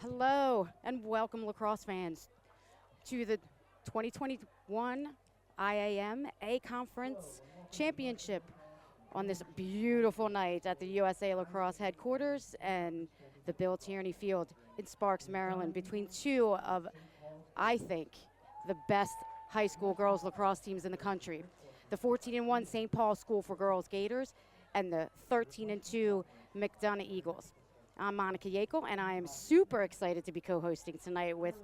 Hello and welcome, lacrosse fans, to the 2021 IAAM A Conference Championship on this beautiful night at the USA Lacrosse headquarters and the Bill Tierney Field in Sparks, Maryland, between two of, I think, the best high school girls lacrosse teams in the country. The 14-1 St. Paul School for Girls Gators and the 13-2 McDonough Eagles. I'm Monica Yackel, and I am super excited to be co-hosting tonight with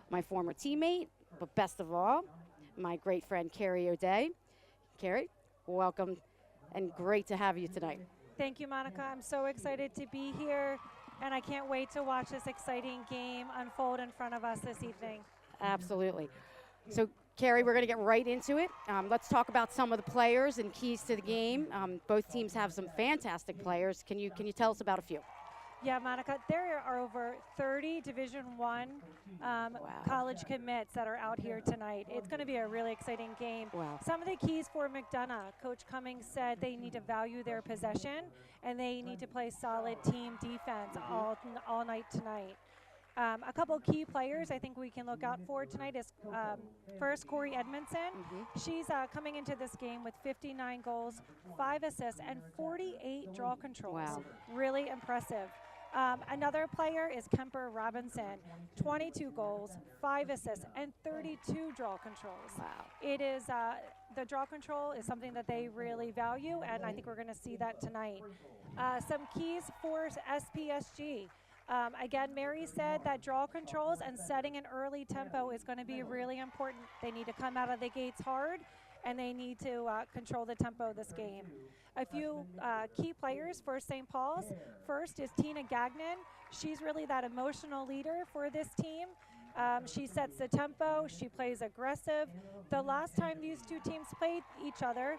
my former teammate, but best of all, my great friend Carrie O'Day. Carrie, welcome, and great to have you tonight. Thank you, Monica. I'm so excited to be here, and I can't wait to watch this exciting game unfold in front of us this evening. Absolutely. So, Carrie, we're going to get right into it. Let's talk about some of the players and keys to the game. Both teams have some fantastic players. Can you tell us about a few? Yeah, Monica, there are over 30 Division I college commits that are out here tonight. It's going to be a really exciting game. Wow. Some of the keys for McDonough, Coach Cummings said they need to value their possession and they need to play solid team defense all night tonight. A couple key players I think we can look out for tonight is first Corey Edmondson. She's coming into this game with 59 goals, 5 assists, and 48 draw controls. Wow. Really impressive. Another player is Kemper Robinson, 22 goals, 5 assists, and 32 draw controls. Wow. It is the draw control is something that they really value, and I think we're going to see that tonight. Some keys for SPSG. Again, Mary said that draw controls and setting an early tempo is going to be really important. They need to come out of the gates hard, and they need to control the tempo of this game. A few key players for St. Paul's. First is Tina Gagnon. She's really that emotional leader for this team. She sets the tempo. She plays aggressive. The last time these two teams played each other,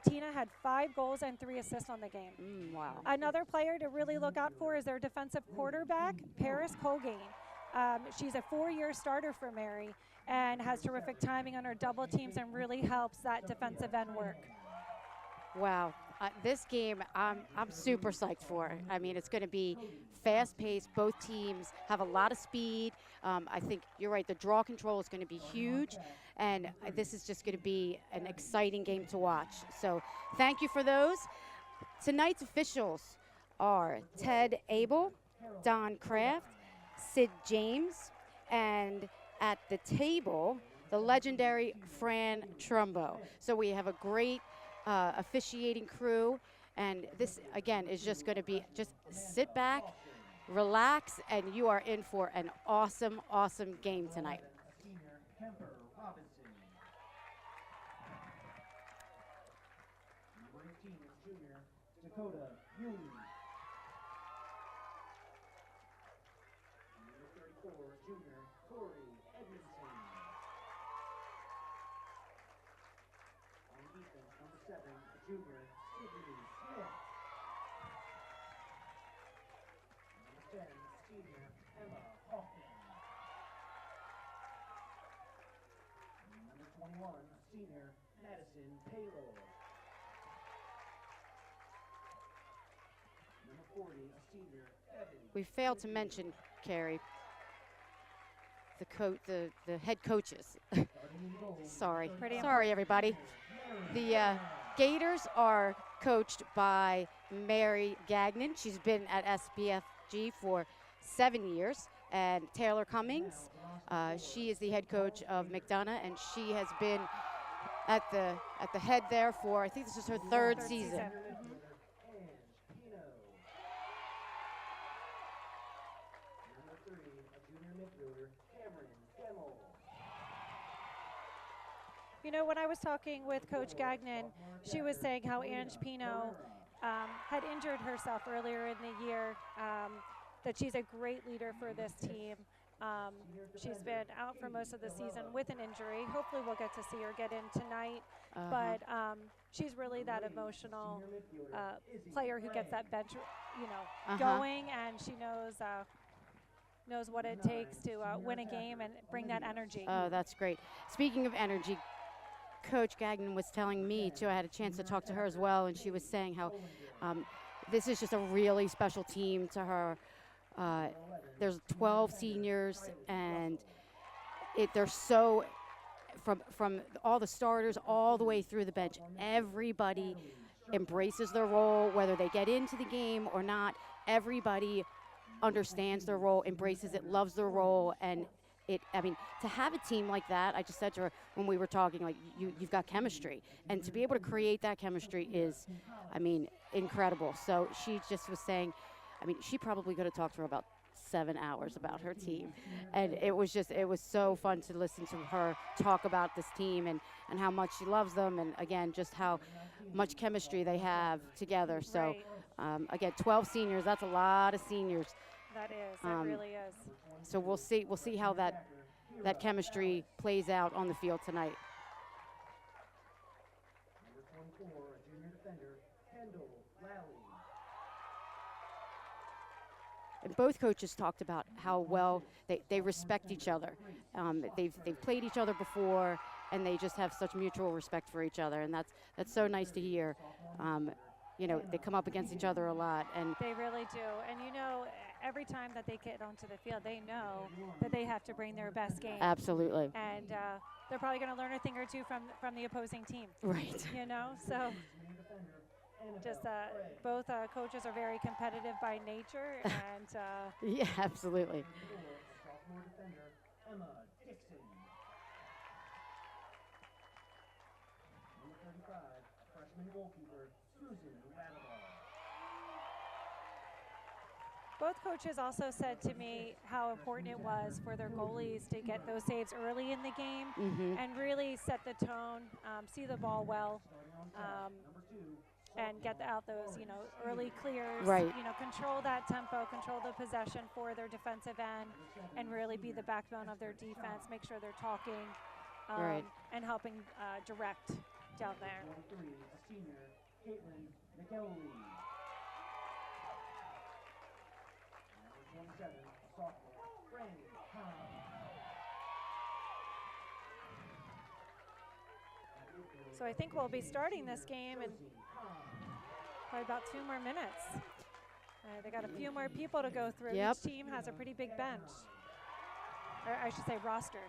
Tina had 5 goals and 3 assists on the game. Wow. Another player to really look out for is their defensive quarterback, Paris Colgate. She's a 4-year starter for Mary and has terrific timing on her double teams and really helps that defensive end work. Wow. This game, I'm super psyched for. I mean, it's going to be fast-paced. Both teams have a lot of speed. I think you're right. The draw control is going to be huge, and this is just going to be an exciting game to watch. So thank you for those. Tonight's officials are Ted Abel, Don Kraft, Sid James, and at the table, the legendary Fran Trumbo. So we have a great officiating crew, and this again is just going to be just sit back, relax, and you are in for an awesome game tonight. Kemper Robinson. Number 18 is junior Dakota Ewing. Number 34, junior Corey Edmondson. On defense, number 7, junior Sydney Smith. Number 10, senior Emma Hoffman. Number 21, senior Madison Taylor. Number 40, senior Evan. We failed to mention, Carrie, the head coaches. Sorry, everybody. The Gators are coached by Mary Gagnon. She's been at SBFG for 7 years, and Taylor Cummings. She is the head coach of McDonough, and she has been at the head there for, I think this is her third season. You know, when I was talking with Coach Gagnon, she was saying how Ange Pino had injured herself earlier in the year, that she's a great leader for this team. She's been out for most of the season with an injury. Hopefully we'll get to see her get in tonight. But she's really that emotional player who gets that bench, going, and she knows what it takes to win a game and bring that energy. Oh, that's great. Speaking of energy, Coach Gagnon was telling me, too, I had a chance to talk to her as well, and she was saying how this is just a really special team to her. There's 12 seniors, and they're so, from all the starters all the way through the bench, everybody embraces their role, whether they get into the game or not. Everybody understands their role, embraces it, loves their role, and to have a team like that, I just said to her when we were talking, like, you've got chemistry, and to be able to create that chemistry is, incredible. So she just was saying, she probably could have talked for about 7 hours about her team, and it was so fun to listen to her talk about this team and how much she loves them, and again, just how much chemistry they have together. So again, 12 seniors, that's a lot of seniors. That is, it really is. So we'll see how that chemistry plays out on the field tonight. Number 24, a junior defender, Kendall Lally. And both coaches talked about how well they respect each other. They've played each other before, and they just have such mutual respect for each other, and that's so nice to hear. They come up against each other a lot, and they really do. And every time that they get onto the field, they know that they have to bring their best game. Absolutely. And they're probably going to learn a thing or two from the opposing team. Right. So just both coaches are very competitive by nature, and yeah, absolutely. Sophomore defender, Emma Dixon. Number 35, freshman goalkeeper, Susan Ladaball. both coaches also said to me how important it was for their goalies to get those saves early in the game and really set the tone, see the ball well, and get out those, early clears, Right. Control that tempo, control the possession for their defensive end, and really be the backbone of their defense, make sure they're talking Right. and helping direct down there. 23, a senior, Caitlin McElwee. Number 27, a sophomore, Brandy Hahn. So I think we'll be starting this game in probably about 2 more minutes. They got a few more people to go through. Yep. Each team has a pretty big bench, or I should say roster.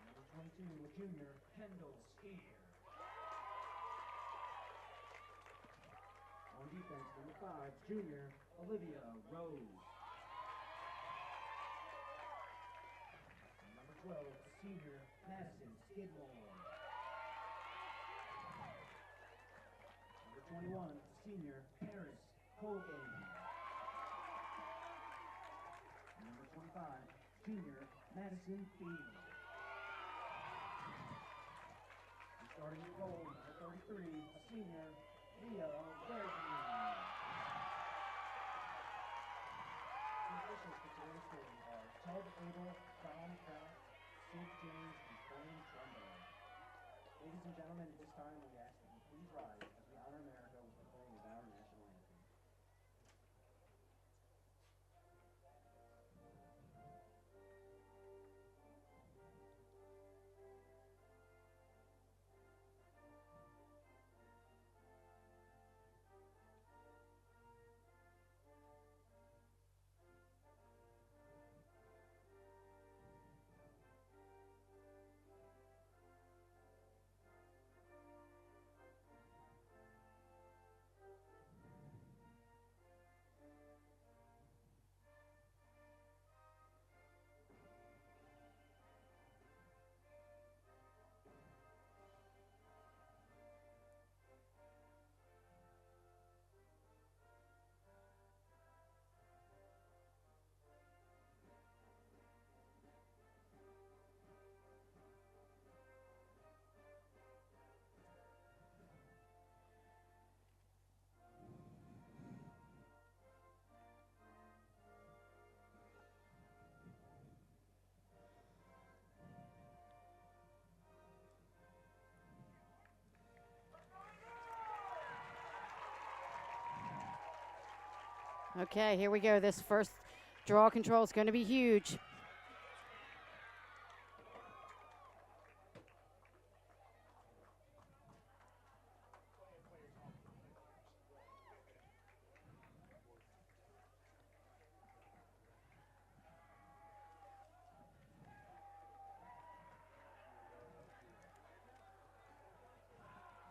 Number 22, a junior, Kendall Spear. On defense, number 5, junior, Olivia Rose. Number 12, senior, Madison Skidmore. Number 21, senior, Paris Colgan. Number 25, junior, Madison Field. Starting at goal, number 33, a senior, Leah Bergman. The officials for today's game are Ted Abel, Don Kraft, Sid James, and Brian Trumbo. Ladies and gentlemen, at this time we ask that you please rise as we honor America with the playing of our national anthem. Okay, here we go. This first draw control is going to be huge.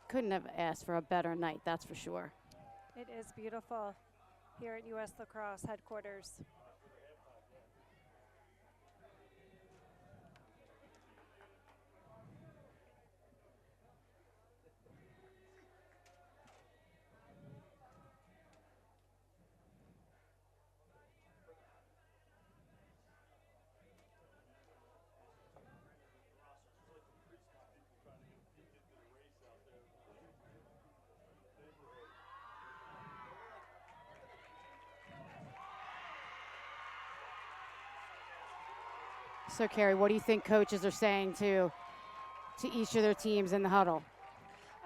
Couldn't have asked for a better night, that's for sure. It is beautiful here at U.S. Lacrosse headquarters. So, Carrie, what do you think coaches are saying to each of their teams in the huddle?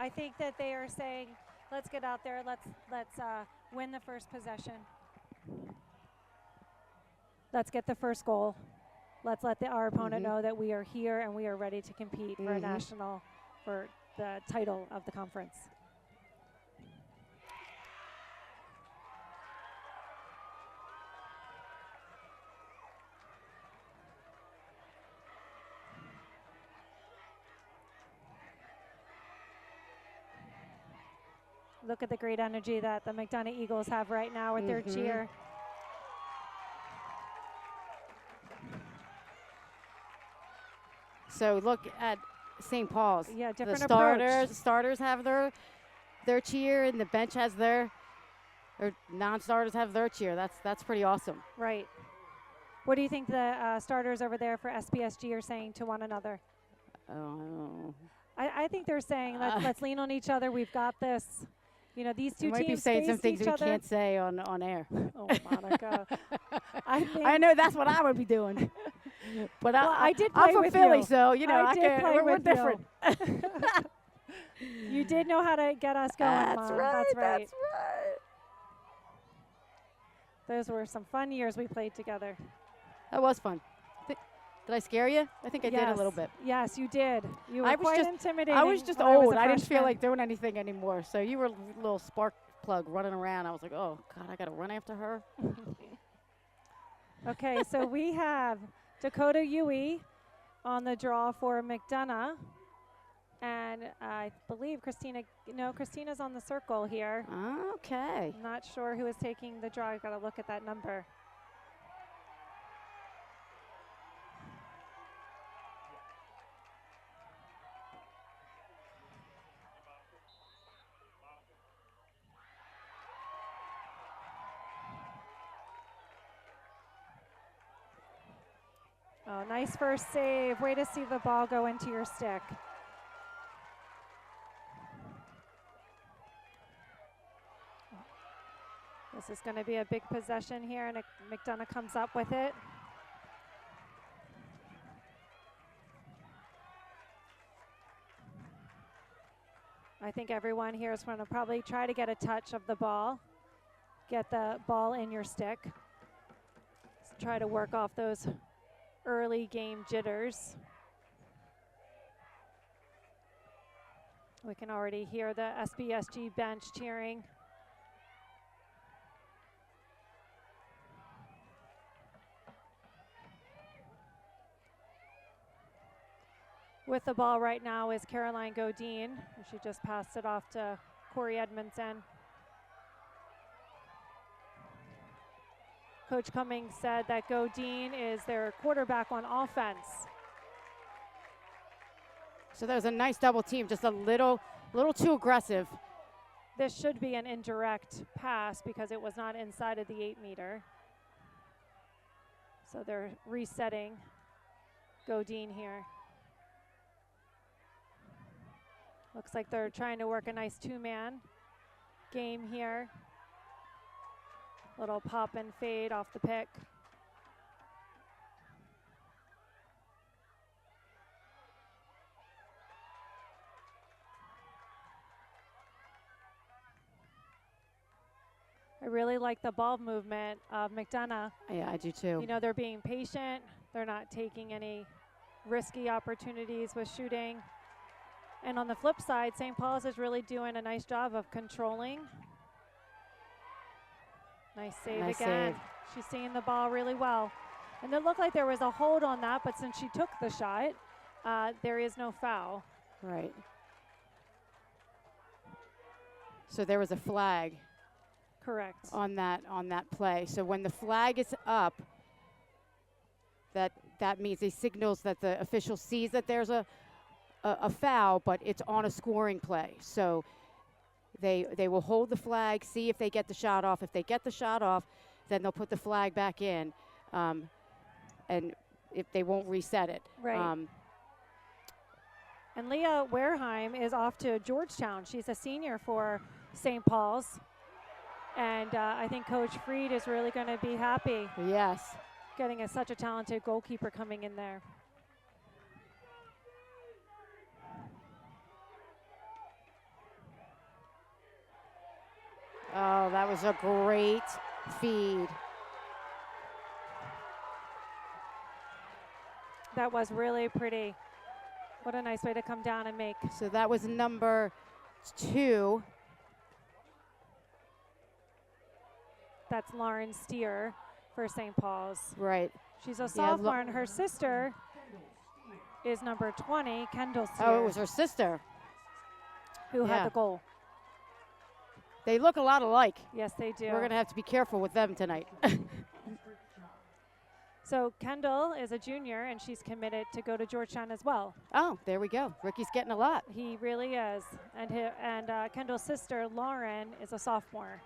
I think that they are saying, let's get out there, let's win the first possession. Let's get the first goal. Let's let our opponent know that we are here and we are ready to compete for a national, for the title of the conference. Look at the great energy that the McDonough Eagles have right now with their cheer. So look at St. Paul's. Yeah, different the approach. starters have their cheer, and the bench has or non-starters have their cheer. That's pretty awesome. Right. What do you think the starters over there for SPSG are saying to one another? Oh. I think they're saying, let's lean on each other. We've got this. You know, these two might teams be saying some faced things each we other. can't say on air. Oh, Monica. I know that's what I would be doing. But well, I did play I'm from with Philly, you. so you know I did play we're with different. You did know how to get us going, That's Mom. right. That's right. That's right. Those were some fun years we played together. That was fun. Did I scare you? I think I did a little bit. Yes, you did. You were I was quite just intimidating. I was just when old. a I didn't feel freshman. like doing anything anymore. So you were a little spark plug running around. I was like, oh God, I got to run after her. Okay, so we have Dakota Yui on the draw for McDonough. And I believe Christina's on the circle here. Okay. I'm not sure who is taking the draw. I've got to look at that number. Oh, nice first save. Way to see the ball go into your stick. This is going to be a big possession here, and McDonough comes up with it. I think everyone here is going to probably try to get a touch of the ball, get the ball in your stick. Let's try to work off those early game jitters. We can already hear the SPSG bench cheering. With the ball right now is Caroline Godine. She just passed it off to Corey Edmondson. Coach Cummings said that Godine is their quarterback on offense. So that was a nice double team, just a little too aggressive. This should be an indirect pass because it was not inside of the 8-meter. So they're resetting Godine here. Looks like they're trying to work a nice two-man game here. Little pop and fade off the pick. I really like the ball movement of McDonough. Yeah, I do too. You know, they're being patient. They're not taking any risky opportunities with shooting. And on the flip side, St. Paul's is really doing a nice job of controlling. Nice save Nice again. save. She's seeing the ball really well. And it looked like there was a hold on that, but since she took the shot, there is no foul. Right. So there was a flag Correct. on that play. So when the flag is up, that means it signals that the official sees that there's a foul, but it's on a scoring play. So they will hold the flag, see if they get the shot off. If they get the shot off, then they'll put the flag back in, and if they won't reset it. Right. And Leah Wareheim is off to Georgetown. She's a senior for St. Paul's. And I think Coach Freed is really going to be happy Yes. getting such a talented goalkeeper coming in there. Oh, that was a great feed. That was really pretty. What a nice way to come down and make. So that was number 2. That's Lauren Steer for St. Paul's. Right. She's a sophomore, and her sister is number 20, Kendall Steer, Oh, it was her sister. who yeah. had the goal. They look a lot alike. Yes, they do. We're going to have to be careful with them tonight. So Kendall is a junior, and she's committed to go to Georgetown as well. Oh, there we go. Ricky's getting a lot. He really is. And Kendall's sister, Lauren, is a sophomore.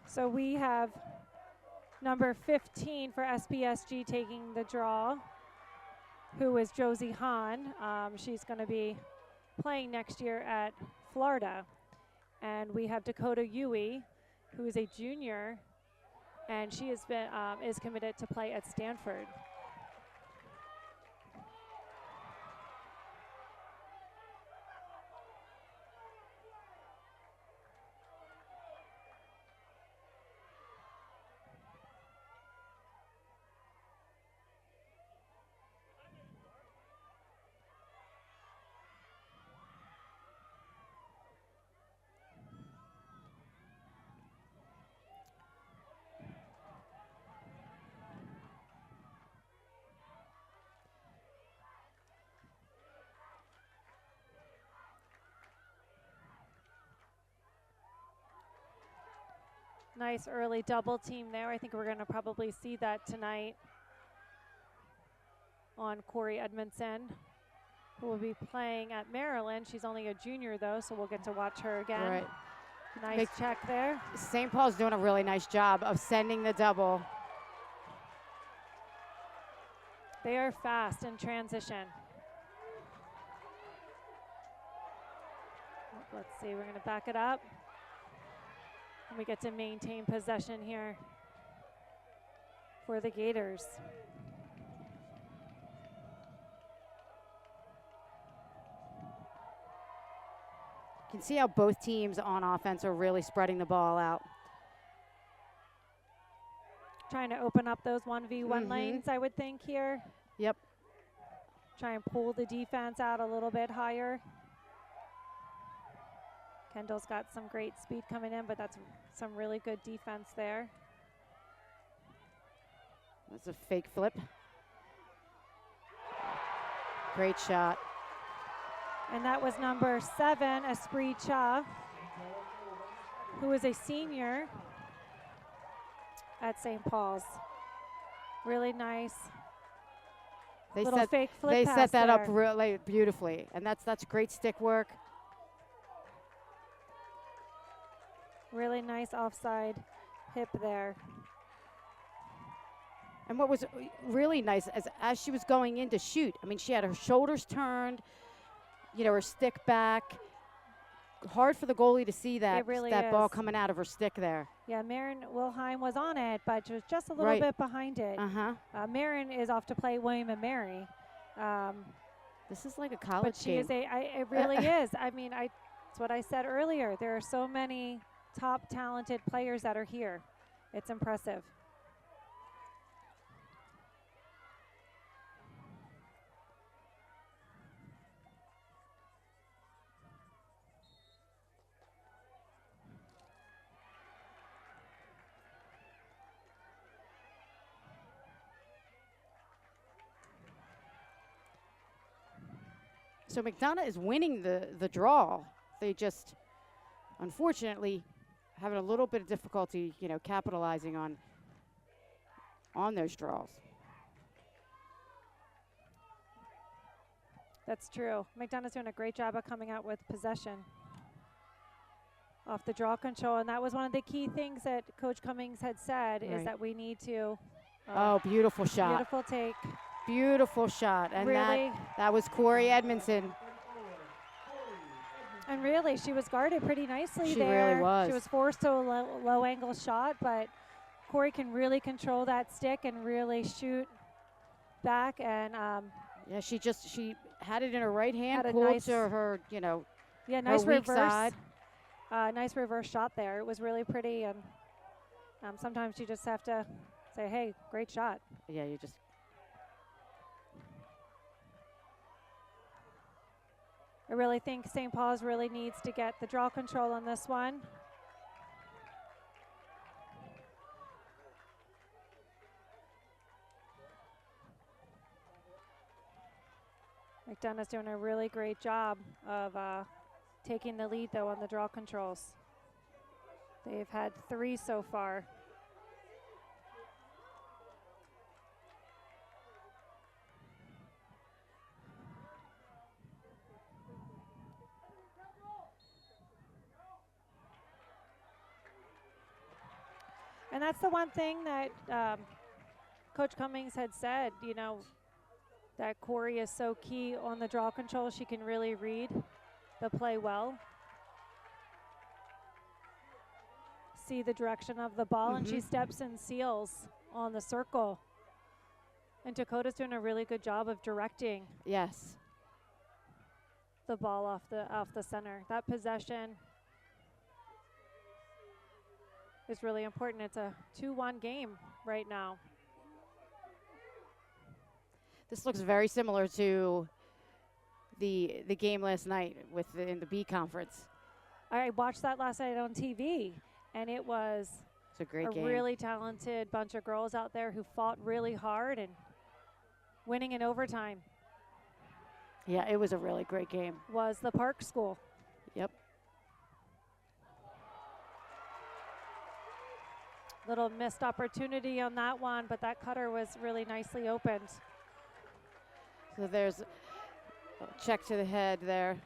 So we have number 15 for SPSG taking the draw, who is Josie Hahn. She's going to be playing next year at Florida. And we have Dakota Yui, who is a junior, and she has been is committed to play at Stanford. Nice early double team there. I think we're going to probably see that tonight on Corey Edmondson, who will be playing at Maryland. She's only a junior, though, so we'll get to watch her again. Right. Nice check there. St. Paul's doing a really nice job of sending the double. They are fast in transition. Let's see, we're going to back it up. And we get to maintain possession here for the Gators. You can see how both teams on offense are really spreading the ball out. Trying to open up those 1v1 lanes, I would think, here. Yep. Try and pull the defense out a little bit higher. Kendall's got some great speed coming in, but that's some really good defense there. That's a fake flip. Great shot. And that was number 7, Esprit Cha, who is a senior at St. Paul's. Really nice. They little set, fake flip they pass set that there. up really beautifully, and that's great stick work. Really nice offside hip there. And what was really nice, as she was going in to shoot, I mean, she had her shoulders turned, you know, her stick back. Hard for the goalie to see that, It really that ball is. coming out of her stick there. Yeah, Marin Wilheim was on it, but was just a little Right. bit behind it. Uh-huh. Marin is off to play William and Mary. This is like a college But she game. is it really is. I mean, That's what I said earlier. There are so many top talented players that are here. It's impressive. So McDonough is winning the draw. They just, unfortunately, having a little bit of difficulty, capitalizing on those draws. That's true. McDonough's doing a great job of coming out with possession off the draw control, and that was one of the key things that Coach Cummings had said is that we need to. Oh, beautiful shot. Beautiful take. Beautiful shot, and really, that was Corey Edmondson. And really, she was guarded pretty nicely she there. Really was. She was forced to a low angle shot, but Corey can really control that stick and really shoot back. And yeah, she had it in her right hand, had a pulled nice, to her, yeah, nice her weak reverse side. Nice reverse shot there. It was really pretty, and sometimes you just have to say, "Hey, great shot." Yeah, you just. I really think St. Paul's really needs to get the draw control on this one. McDonough's doing a really great job of taking the lead, though, on the draw controls. They've had 3 so far. And that's the one thing that Coach Cummings had said, that Corey is so key on the draw control. She can really read the play well. See the direction of the ball, and she steps and seals on the circle. And Dakota's doing a really good job of directing. Yes. The ball off the center. That possession is really important. It's a 2-1 game right now. This looks very similar to the game last night in the B conference. I watched that last night on TV, and it was a great game. Really talented bunch of girls out there who fought really hard and winning in overtime. Yeah, it was a really great game. Was the Park School. Yep. Little missed opportunity on that one, but that cutter was really nicely opened. So there's a check to the head there.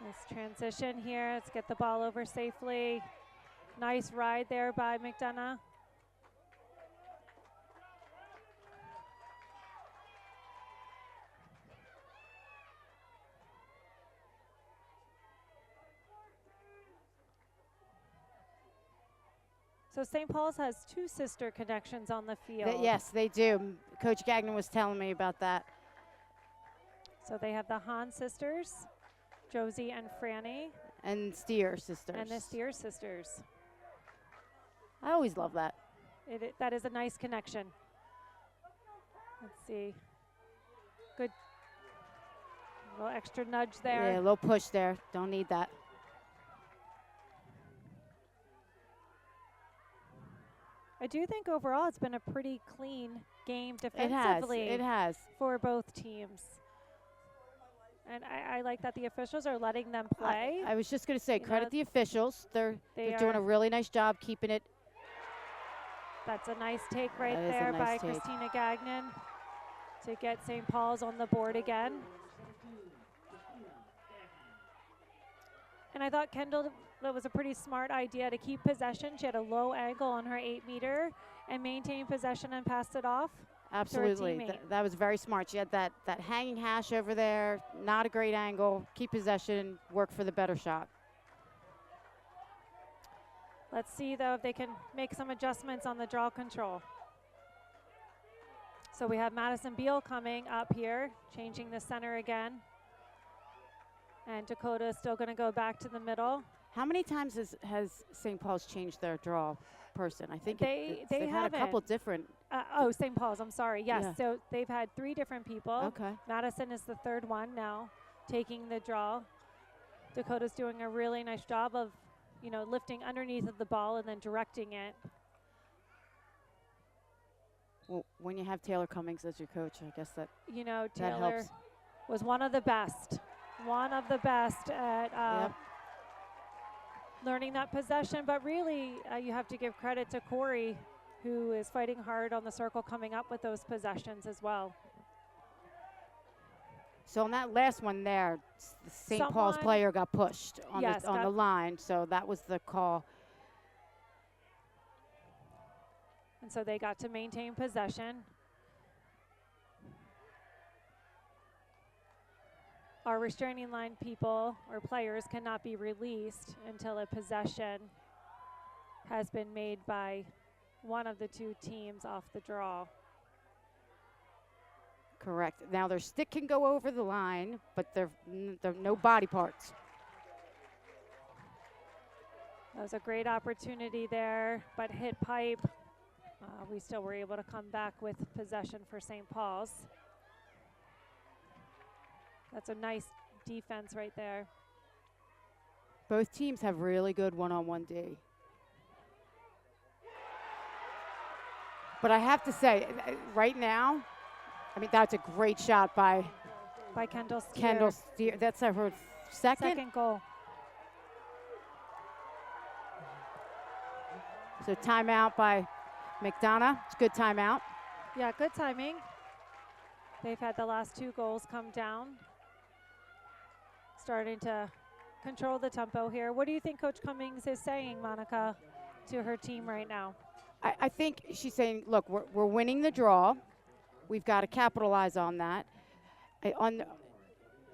Nice transition here. Let's get the ball over safely. Nice ride there by McDonough. So St. Paul's has 2 sister connections on the field. Yes, they do. Coach Gagnon was telling me about that. So they have the Hahn sisters, Josie and Franny. And Steer sisters. And the Steer sisters. I always love that. That is a nice connection. Let's see. Good. A little extra nudge there. Yeah, a little push there. Don't need that. I do think overall it's been a pretty clean game defensively. It has. For both teams. And I like that the officials are letting them play. I was just going to say, credit the officials. They're doing a really nice job keeping it. That's a nice take right there by Christina Gagnon to get St. Paul's on the board again. And I thought Kendall, that was a pretty smart idea to keep possession. She had a low angle on her 8-meter and maintain possession and passed it off. Absolutely. That was very smart. She had that hanging hash over there, not a great angle, keep possession, work for the better shot. Let's see, though, if they can make some adjustments on the draw control. So we have Madison Beal coming up here, changing the center again. And Dakota is still going to go back to the middle. How many times has St. Paul's changed their draw person? I think They they've had a couple haven't. different. St. Paul's, I'm sorry. Yes, Yeah. so they've had 3 different people. Okay. Madison is the third one now, taking the draw. Dakota's doing a really nice job of, lifting underneath of the ball and then directing it. Well, when you have Taylor Cummings as your coach, I guess that Taylor helps. was one of the best at learning that possession. But really, you have to give credit to Corey, who is fighting hard on the circle, coming up with those possessions as well. So on that last one there, the St. Paul's player got pushed on the line, so that was the call. And so they got to maintain possession. Our restraining line people or players cannot be released until a possession has been made by one of the 2 teams off the draw. Correct. Now their stick can go over the line, but there are no body parts. That was a great opportunity there, but hit pipe. We still were able to come back with possession for St. Paul's. That's a nice defense right there. Both teams have really good one-on-one D. But I have to say, right now, that's a great shot by Kendall Steer. Kendall Steer. That's her second goal. So timeout by McDonough. It's a good timeout. Yeah, good timing. They've had the last 2 goals come down. Starting to control the tempo here. What do you think Coach Cummings is saying, Monica, to her team right now? I think she's saying, look, we're winning the draw. We've got to capitalize on that. On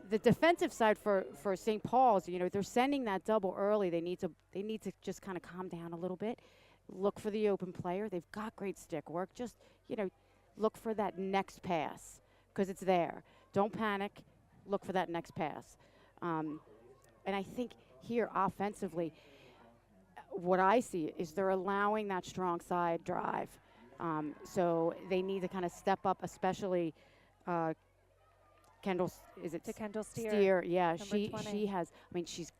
the defensive side for St. Paul's, they're sending that double early. They need to just kind of calm down a little bit. Look for the open player. They've got great stick work. Just, look for that next pass because it's there. Don't panic. Look for that next pass. And I think here offensively, what I see is they're allowing that strong side drive. So they need to kind of step up, especially Kendall. Is it Kendall Steer? Steer, yeah. She 20. has. She's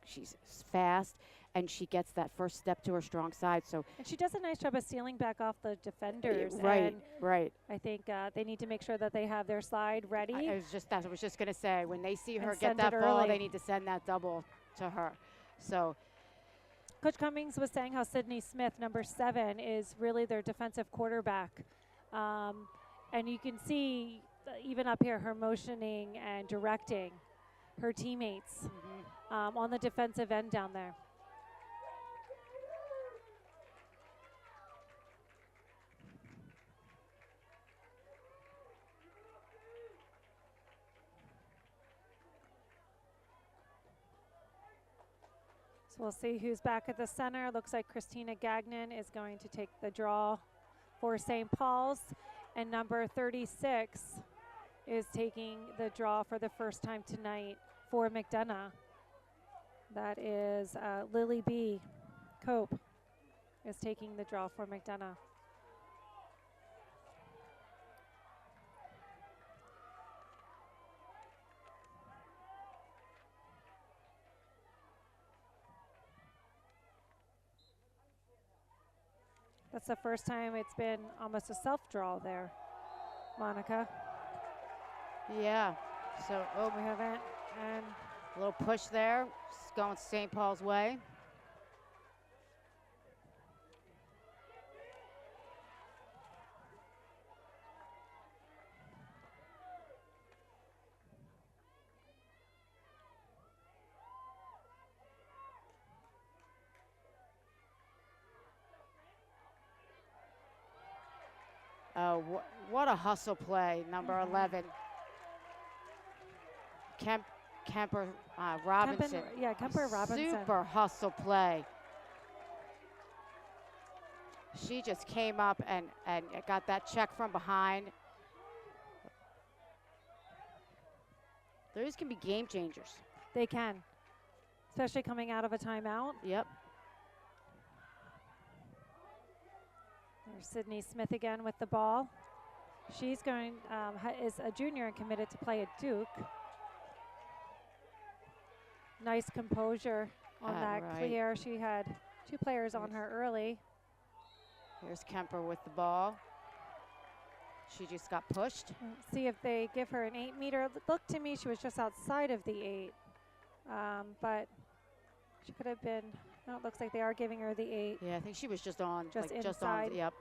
fast, and she gets that first step to her strong side. So and she does a nice job of sealing back off the defenders. Right, and right. I think they need to make sure that they have their slide ready. I was just gonna say when they see her And get send that it ball, early. they need to send that double to her. So. Coach Cummings was saying how Sydney Smith, number 7, is really their defensive quarterback. And you can see even up here her motioning and directing her teammates on the defensive end down there. So we'll see who's back at the center. Looks like Christina Gagnon is going to take the draw for St. Paul's. And number 36 is taking the draw for the first time tonight for McDonough. That is Lily B. Cope is taking the draw for McDonough. That's the first time it's been almost a self-draw there, Monica. Yeah. So We haven't. And a little push there. It's going St. Paul's way. What a hustle play, number 11. Kemper Robinson. Kemper Robinson. Super hustle play. She just came up and got that check from behind Those can be game changers. They can, especially coming out of a timeout. Yep. There's Sydney Smith again with the ball. She's going, is a junior and committed to play at Duke. Nice composure on that clear. She had 2 players on her early. Here's Kemper with the ball. She just got pushed. See if they give her an 8-meter. It looked to me she was just outside of the 8. But she could have been, no, it looks like they are giving her the 8. Yeah, I think she was just on. Just like inside. Just on, yep.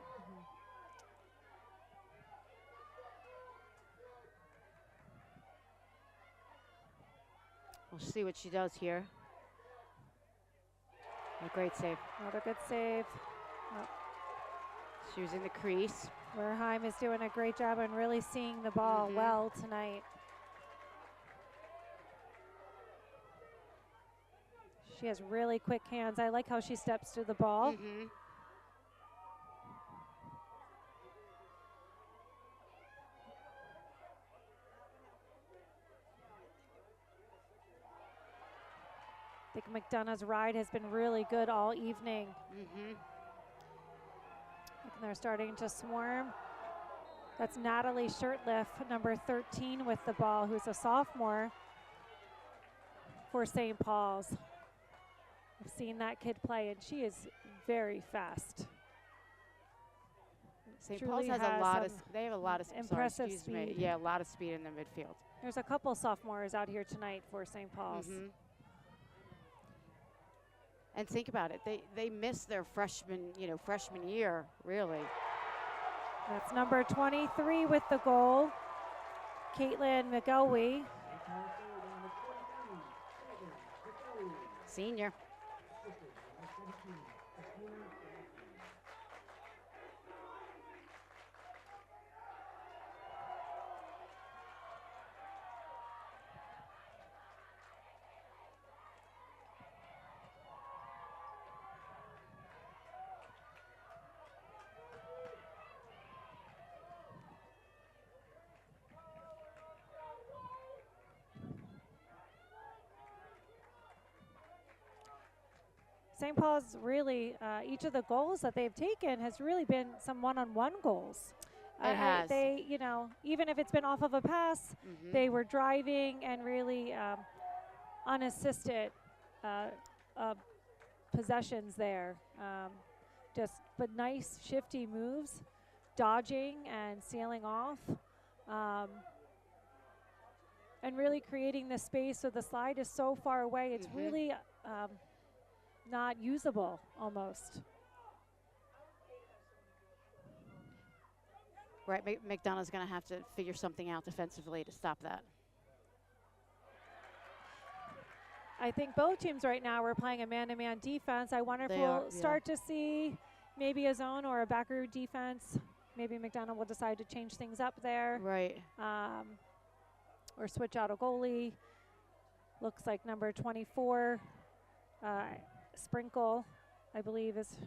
We'll see what she does here. A great save. Another good save. Oh. She was in the crease. Werheim is doing a great job and really seeing the ball well tonight. She has really quick hands. I like how she steps to the ball. I think McDonough's ride has been really good all evening. And they're starting to swarm. That's Natalie Shirtliff, number 13 with the ball, who's a sophomore for St. Paul's. I've seen that kid play, and she is very fast. St. Paul's has a lot of, they have a lot of impressive speed. Yeah, a lot of speed in the midfield. There's a couple sophomores out here tonight for St. Paul's. And think about it, they missed their freshman year, really. That's number 23 with the goal, Caitlin McGilwee. Senior. St. Paul's really, each of the goals that they've taken has really been some one-on-one goals. It has. They, you know, even if it's been off of a pass, they were driving and really unassisted possessions there. But nice shifty moves, dodging and sealing off, and really creating the space so the slide is so far away. It's really not usable almost. Right, McDonough's going to have to figure something out defensively to stop that. I think both teams right now are playing a man-to-man defense. I wonder if we'll start to see maybe a zone or a back row defense. Maybe McDonough will decide to change things up there. Right. Or switch out a goalie. Looks like number 24, Sprinkle, I believe is,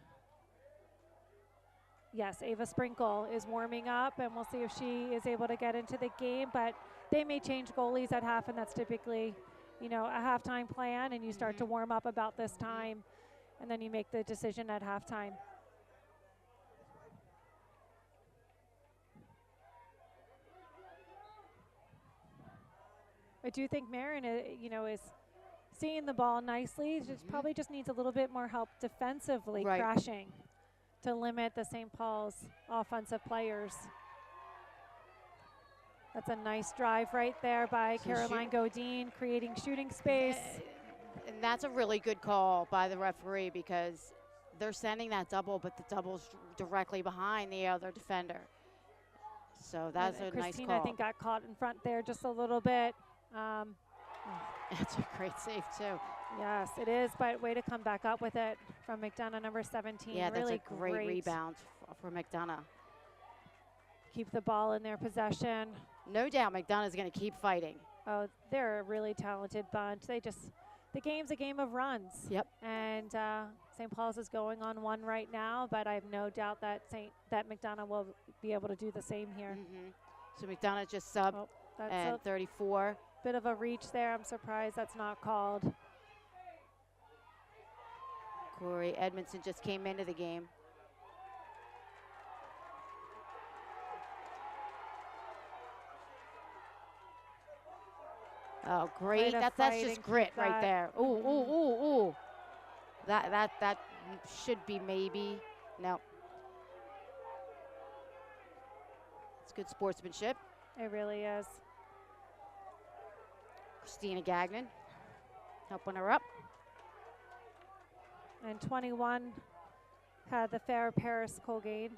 yes, Ava Sprinkle is warming up, and we'll see if she is able to get into the game. But they may change goalies at half, and that's typically, you know, a halftime plan, and you start to warm up about this time, and then you make the decision at halftime. I do think Marin, you know, is seeing the ball nicely. Just probably just needs a little bit more help defensively, crashing to limit the St. Paul's offensive players. That's a nice drive right there by Caroline Godin, creating shooting space. And that's a really good call by the referee, because they're sending that double, but the double's directly behind the other defender. So that's a nice call. Christina, I think, got caught in front there just a little bit. That's a great save, too. Yes, it is, but way to come back up with it from McDonough, number 17. Yeah, really that's a great rebound for McDonough. Keep the ball in their possession. No doubt McDonough's going to keep fighting. Oh, they're a really talented bunch. The game's a game of runs. Yep. And St. Paul's is going on one right now, but I have no doubt that McDonough will be able to do the same here. So McDonough just subbed, and 34 Bit of a reach there. I'm surprised that's not called. Corey Edmondson just came into the game. Oh, great. That's just grit right there. Ooh, ooh, ooh, ooh. That should be maybe. No. It's good sportsmanship. It really is. Christina Gagnon helping her up. And 21 had the fair Paris Colgate.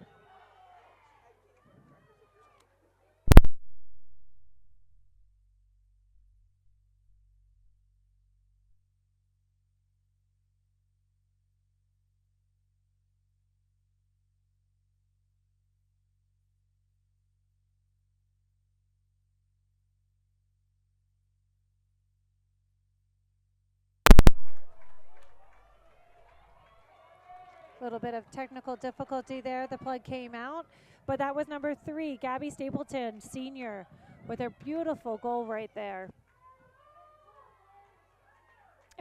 Little bit of technical difficulty there. The plug came out, but that was number 3, Gabby Stapleton, senior, with her beautiful goal right there.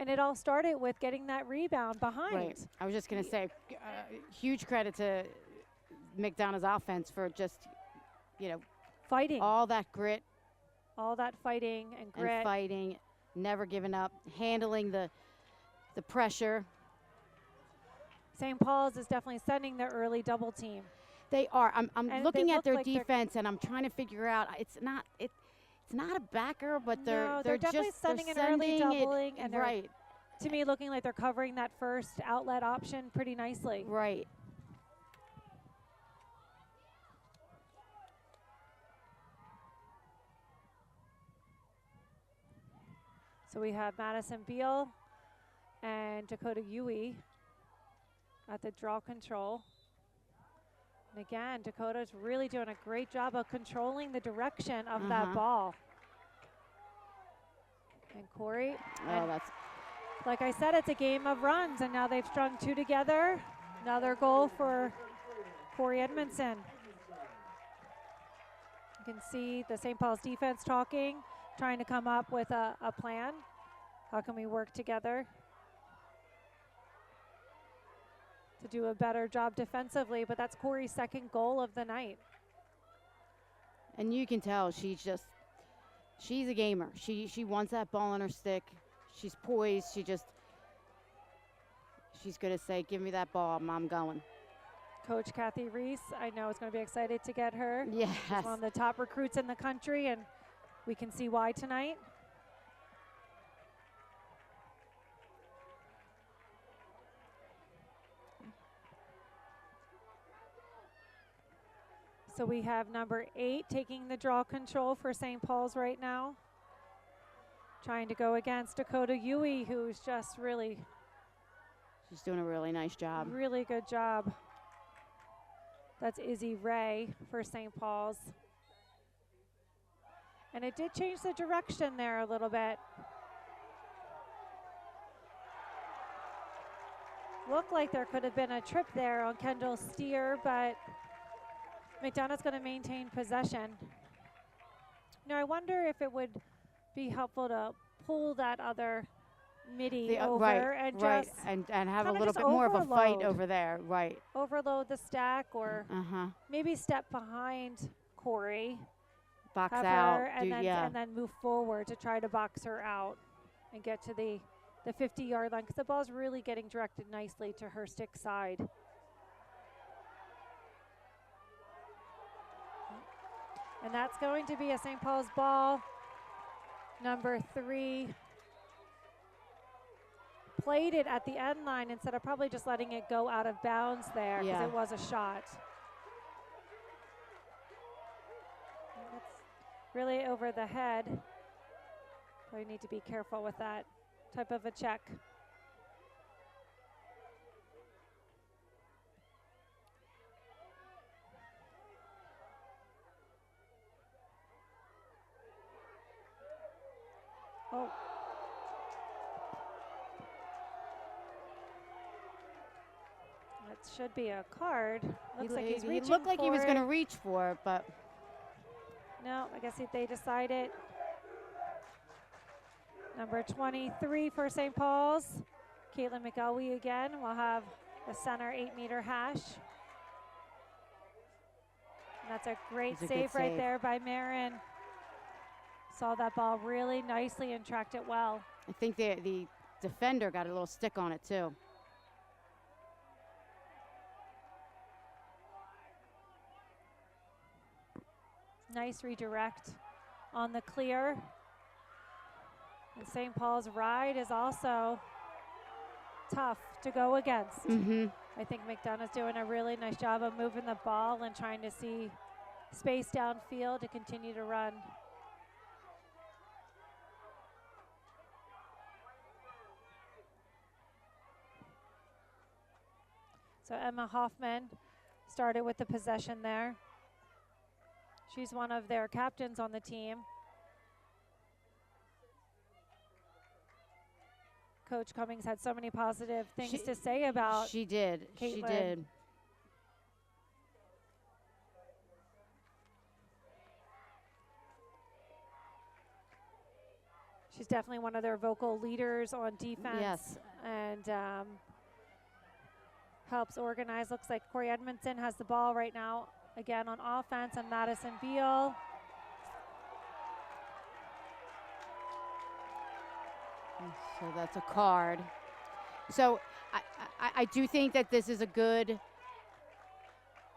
And it all started with getting that rebound behind. Right. I was just going to say, huge credit to McDonough's offense for just, fighting. All that grit. All that fighting and grit. And fighting, never giving up, handling the pressure. St. Paul's is definitely sending their early double team. They are. I'm looking at their like defense, and I'm trying to figure out. It's not a backer, but they're definitely just sending an early doubling, and they're, to me, looking like they're covering that first outlet option pretty nicely. Right. So we have Madison Beal and Dakota Yui at the draw control. And again, Dakota's really doing a great job of controlling the direction of that ball. And Corey, like I said, it's a game of runs, and now they've strung 2 together. Another goal for Corey Edmondson. You can see the St. Paul's defense talking, trying to come up with a plan. How can we work together to do a better job defensively? But that's Corey's second goal of the night. And you can tell she's a gamer. She wants that ball on her stick. She's poised. She's going to say, give me that ball, I'm going. Coach Kathy Reese, I know, is going to be excited to get her. Yes. She's one of the top recruits in the country, and we can see why tonight. So we have number 8 taking the draw control for St. Paul's right now. Trying to go against Dakota Yui, who's just really... She's doing a really nice job. Really good job. That's Izzy Ray for St. Paul's. And it did change the direction there a little bit. Looked like there could have been a trip there on Kendall Steer, but McDonough's going to maintain possession. Now, I wonder if it would be helpful to pull that other midi over and just and have a little bit more of a fight over there, right? Overload the stack, or maybe step behind Corey, box out, and then move forward to try to box her out and get to the 50-yard line, because the ball's really getting directed nicely to her stick side. And that's going to be a St. Paul's ball. Number 3 played it at the end line instead of probably just letting it go out of bounds there, because it was a shot. That's really over the head. So you need to be careful with that type of a check. Oh. That should be a card. Looks like he's reaching. He looked like for he was it. going to reach for it, but No, I guess they decided Number 23 for St. Paul's, Caitlin McElwee again will have the center 8-meter hash. And that's a great That's a good save right save. there by Marin. Saw that ball really nicely and tracked it well. I think the defender got a little stick on it too. Nice redirect on the clear. And St. Paul's ride is also tough to go against. Mm-hmm. I think McDonough's doing a really nice job of moving the ball and trying to see space downfield to continue to run. So Emma Hoffman started with the possession there. She's one of their captains on the team. Coach Cummings had so many positive things to say about She did. She Caitlin. did. She's definitely one of their vocal leaders on defense. Yes. And helps organize. Looks like Corey Edmondson has the ball right now, again on offense, and Madison Beal. So that's a card. So I do think that this is a good,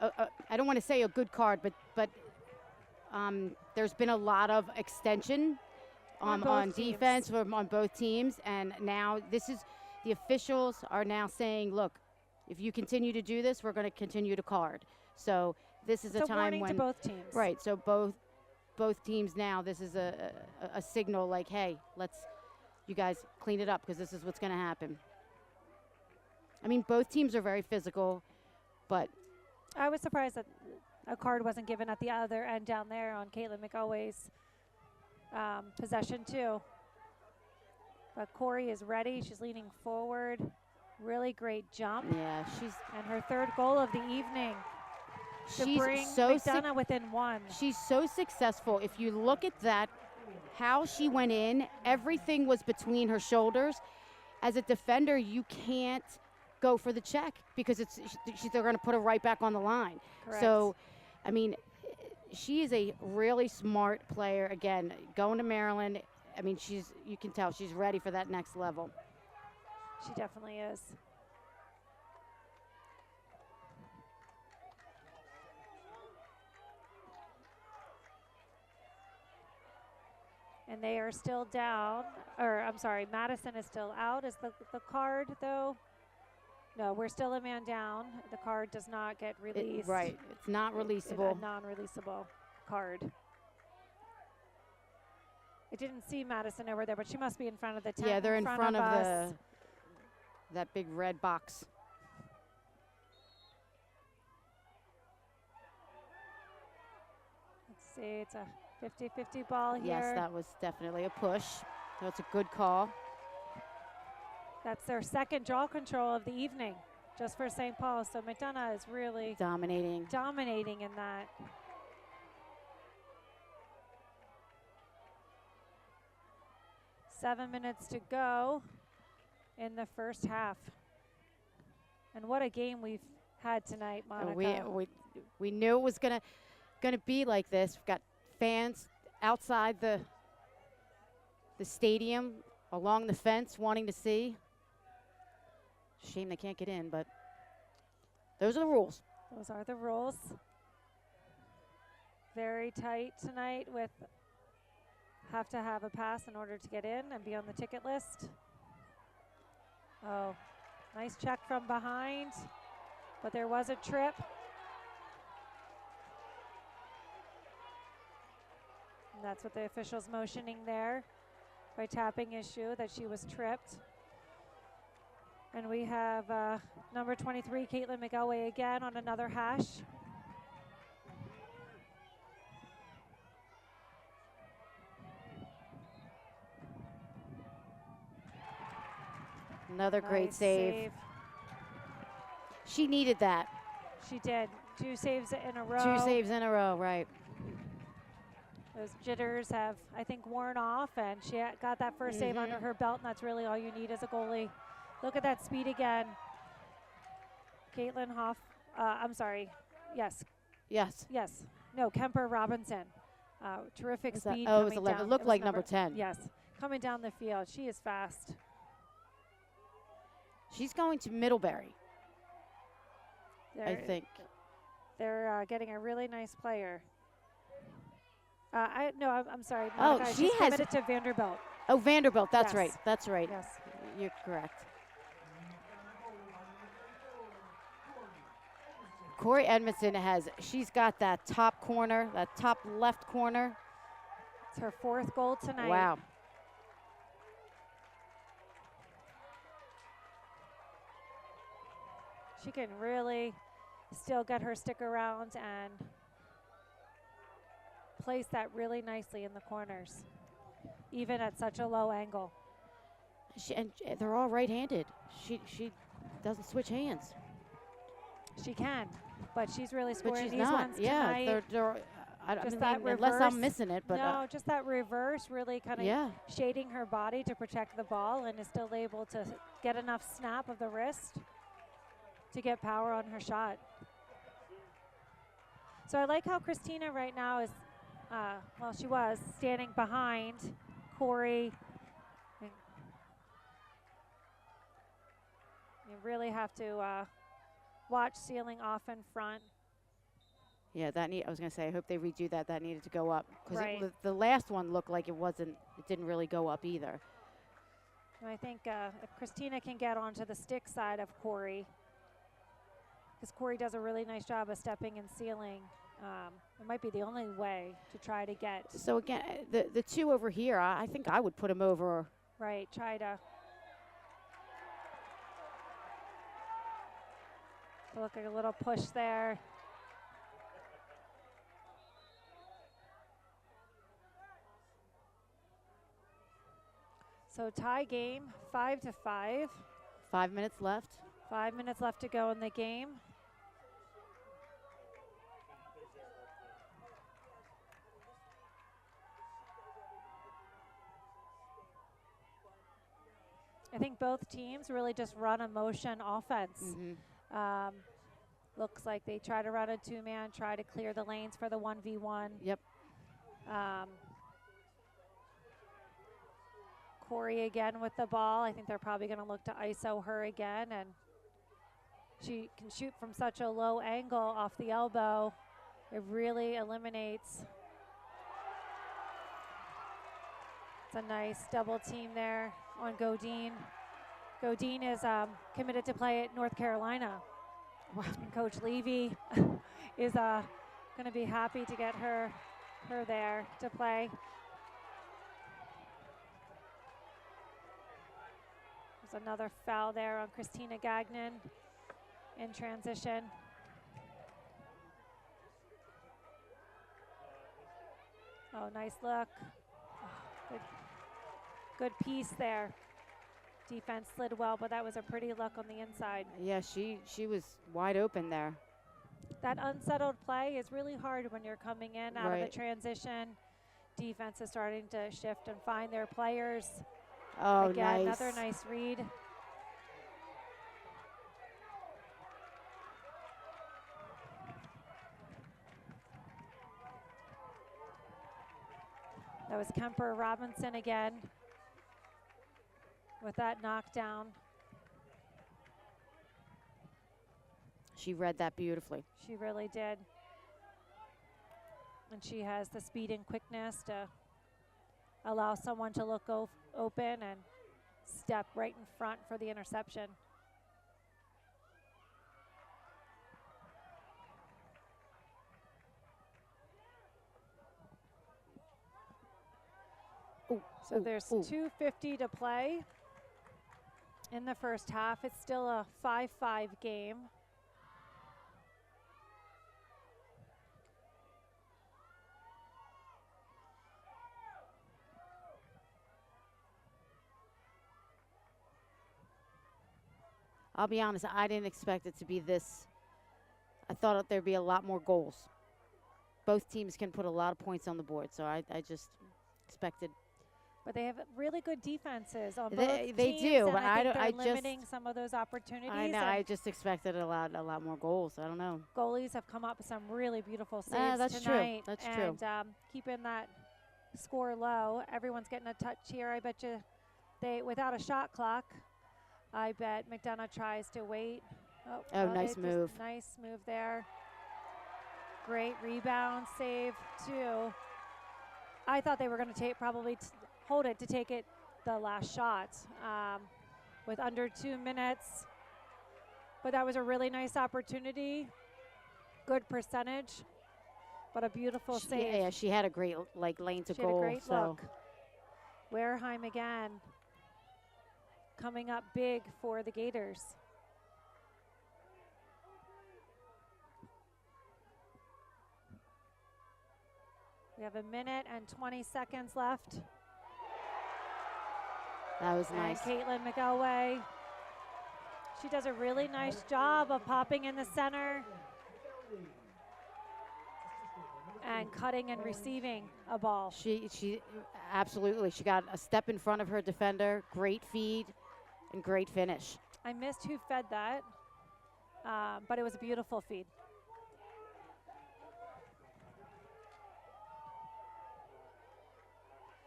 I don't want to say a good card, but there's been a lot of extension on defense on both teams. And now the officials are now saying, look, if you continue to do this, we're going to continue to card. So this is It's a time warning when to both teams. Right. So both teams now, this is a signal like, hey, you guys clean it up because this is what's going to happen. I mean, both teams are very physical, but I was surprised that a card wasn't given at the other end down there on Caitlin McElway's possession too. But Corey is ready. She's leaning forward. Really great jump. yeah, And her third goal of the evening to bring McDonough within one. She's so successful. If you look at that, how she went in, everything was between her shoulders. As a defender, you can't go for the check because they're going to put her right back on the line. Correct. So, I mean, she is a really smart player. Again, going to Maryland, I mean, you can tell she's ready for that next level. She definitely is. And they are still down, or I'm sorry, Madison is still out. Is the card though? No, we're still a man down. The card does not get released. Right, it's not releasable. A non-releasable card. I didn't see Madison over there, but she must be in front of the tent. Yeah, they're in front of us. that big red box. Let's see, it's a 50-50 ball here. Yes, that was definitely a push. So it's a good call. That's their second draw control of the evening, just for St. Paul. So McDonough is really dominating in that. Seven minutes to go in the first half. And what a game we've had tonight, Monica. We knew it was gonna be like this. We've got fans outside the stadium, along the fence, wanting to see. Shame they can't get in, but those are the rules. Those are the rules. Very tight tonight with have to have a pass in order to get in and be on the ticket list. Oh, nice check from behind, but there was a trip. And that's what the official's motioning there by tapping his shoe, that she was tripped. And we have number 23, Caitlin McElway again on another hash. Another great Nice save. She needed that. She did. 2 saves in a row. 2 saves in a row, right. Those jitters have, I think, worn off, and she got that first save under her belt, and that's really all you need as a goalie. Look at that speed again. Caitlin Hoff, I'm sorry, yes. Yes. Yes, no, Kemper Robinson. Terrific speed. Oh, it was coming 11. down. It looked was like number 10. Yes, coming down the field. She is fast. She's going to Middlebury, I think. They're getting a really nice player. I'm sorry. Oh, Monica, she she's has committed to Vanderbilt. Oh, Vanderbilt. That's Yes. right. That's right. Yes. You're correct. Corey Edmondson she's got that top corner, that top left corner. It's her 4th goal tonight. Wow. She can really still get her stick around and place that really nicely in the corners, even at such a low angle. And they're all right-handed. She doesn't switch hands. She can, but she's really But scoring she's these not. ones tonight. I Just mean, that unless reverse. I'm missing it. But No, just that reverse, really kind of yeah. shading her body to protect the ball, and is still able to get enough snap of the wrist to get power on her shot. So I like how Christina right now is, she was standing behind Corey. You really have to watch ceiling off in front. Yeah, I was going to say, I hope they redo that. That needed to go up. Because Right. the last one looked like it didn't really go up either. And I think if Christina can get onto the stick side of Corey, because Corey does a really nice job of stepping and sealing, it might be the only way to try to get. So again, the two over here, I think I would put them over. Right, try to. Look like a little push there. So tie game, 5-5. 5 minutes left. 5 minutes left to go in the game. I think both teams really just run a motion offense. Looks like they try to run a 2-man, try to clear the lanes for the 1v1. Yep. Corey again with the ball. I think they're probably going to look to ISO her again, and she can shoot from such a low angle off the elbow. It really eliminates. It's a nice double team there on Godine. Godine is committed to play at North Carolina. Wow. And Coach Levy is going to be happy to get her there to play. There's another foul there on Christina Gagnon in transition. Oh, nice look. Oh, good piece there. Defense slid well, but that was a pretty look on the inside. Yeah, she was wide open there. That unsettled play is really hard when you're coming in out of the transition. Defense is starting to shift and find their players. Oh, Again, nice. another nice read. That was Kemper Robinson again with that knockdown. She read that beautifully. She really did. And she has the speed and quickness to allow someone to look open and step right in front for the interception. So there's 2:50 to play in the first half. It's still a 5-5 game. I'll be honest, I didn't expect it to be this. I thought there'd be a lot more goals. both teams can put a lot of points on the board. So I just expected. But they have really good defenses on both They teams, do, and but I think I they're limiting some of those opportunities. I know. and I just expected a lot more goals. I don't know. goalies have come up with some really beautiful saves That's tonight. true. That's true. And keeping that score low. Everyone's getting a touch here. I bet you without a shot clock, I bet McDonough tries to wait. Oh, well, nice move. Nice move there. Great rebound save, too. I thought they were going to hold it to take it the last shot with under 2 minutes. But that was a really nice opportunity. Good percentage, but a beautiful save. Yeah, she had a great lane to goal. She had a great look. Wareheim again coming up big for the Gators. We have 1 minute and 20 seconds left. That was nice. And Caitlin McElway, she does a really nice job of popping in the center and cutting and receiving a ball. She absolutely. She got a step in front of her defender. Great feed and great finish. I missed who fed that, but it was a beautiful feed.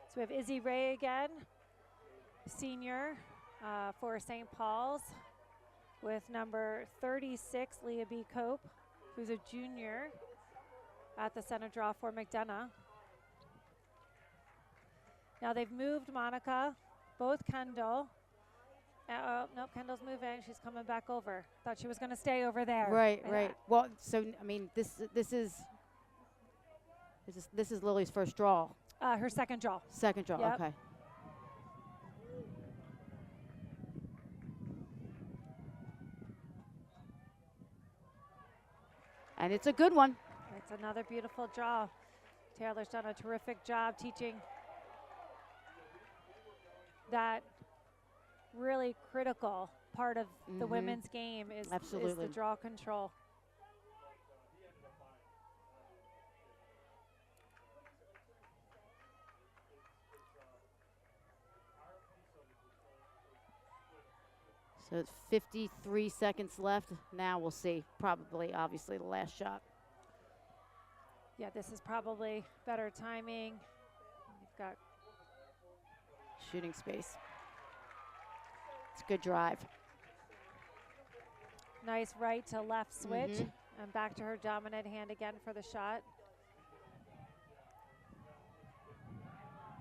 So we have Izzy Ray again, senior for St. Paul's, with number 36, Leah B. Cope, who's a junior at the center draw for McDonough. Now they've moved Monica, both Kendall. Oh, no, Kendall's moving. She's coming back over. Thought she was going to stay over there. Right. Well, so I mean, this is Lily's first draw. Her second draw. Second draw. Yep. Okay. And it's a good one. It's another beautiful draw. Taylor's done a terrific job teaching that really critical part of the women's game is the draw control. So it's 53 seconds left. Now we'll see. Probably, obviously, the last shot. Yeah, this is probably better timing. You've got shooting space. It's a good drive. Nice right to left switch. And back to her dominant hand again for the shot.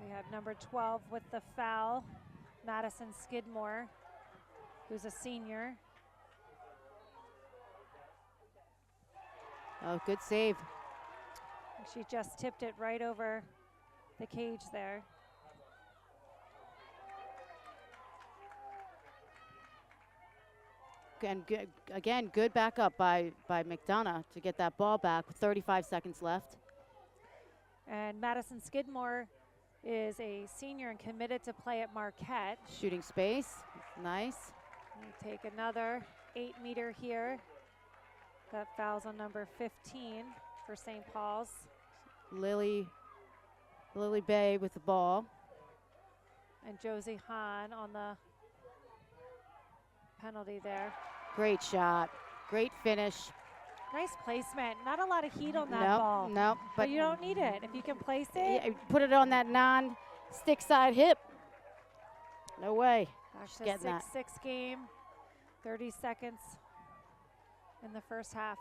We have number 12 with the foul, Madison Skidmore, who's a senior. Oh, good save. She just tipped it right over the cage there. And again, good backup by McDonough to get that ball back with 35 seconds left. And Madison Skidmore is a senior and committed to play at Marquette. Shooting space, nice. We take another 8-meter here. Got fouls on number 15 for St. Paul's. Lily Bay with the ball. And Josie Hahn on the penalty there. Great shot, great finish. Nice placement. Not a lot of heat on that ball. Nope. But you don't need it. If you can place it. Yeah, put it on that non-stick side hip. No way. Gosh, the 6-6 game. 30 seconds in the first half.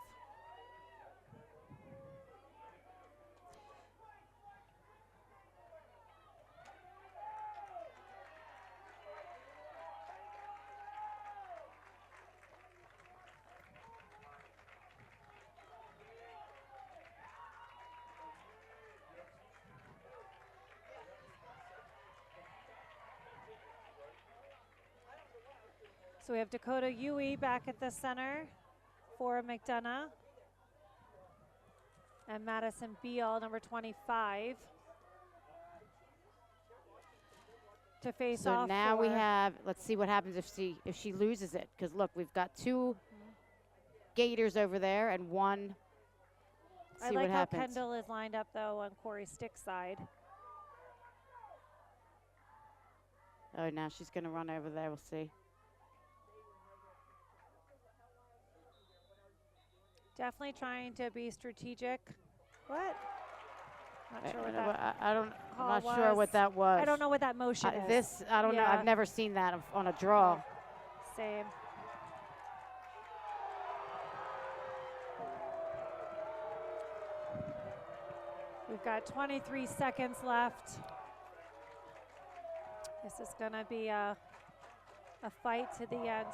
So we have Dakota Yui back at the center for McDonough. And Madison Beal, number 25, to face off. So now we have, let's see what happens if she loses it. Because look, we've got two Gators over there and one See I what like how happens. Kendall is lined up, though, on Corey's stick side. Oh, now she's going to run over there. We'll see. Definitely trying to be strategic. What? Not sure what that I'm call not sure what was. that was. I don't know what that motion is. I don't know. Yeah. I've never seen that on a draw. Same. We've got 23 seconds left. This is going to be a fight to the end.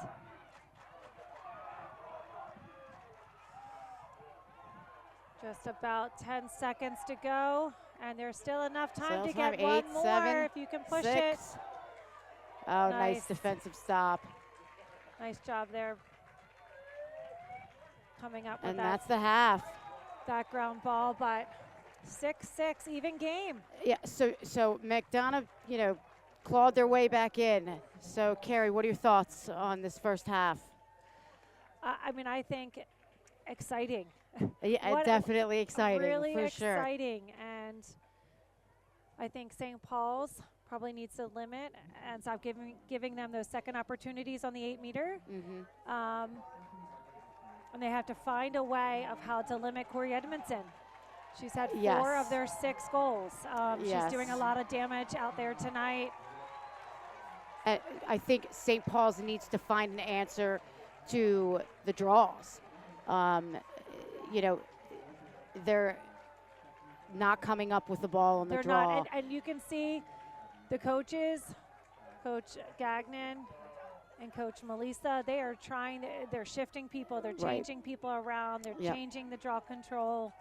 Just about 10 seconds to go, and there's still enough time to get 8, one more 7, if you can push 6. it. Oh, Nice. nice defensive stop. Nice job there. Coming up with And that's the half. that ground ball, but 6-6, even game. Yeah, so McDonough, clawed their way back in. So, Carrie, what are your thoughts on this first half? I think exciting. Yeah, definitely exciting, Really for sure. exciting, and I think St. Paul's probably needs to limit and stop giving them those second opportunities on the 8-meter. Mm-hmm. And they have to find a way of how to limit Corey Edmondson. She's had 4 Yes. of their 6 goals. Yes. She's doing a lot of damage out there tonight. I think St. Paul's needs to find an answer to the draws. They're not coming up with the ball on the They're draw. not, and you can see the coaches, Coach Gagnon and Coach Melissa, they are trying, they're shifting people, they're changing people around, they're changing the draw control.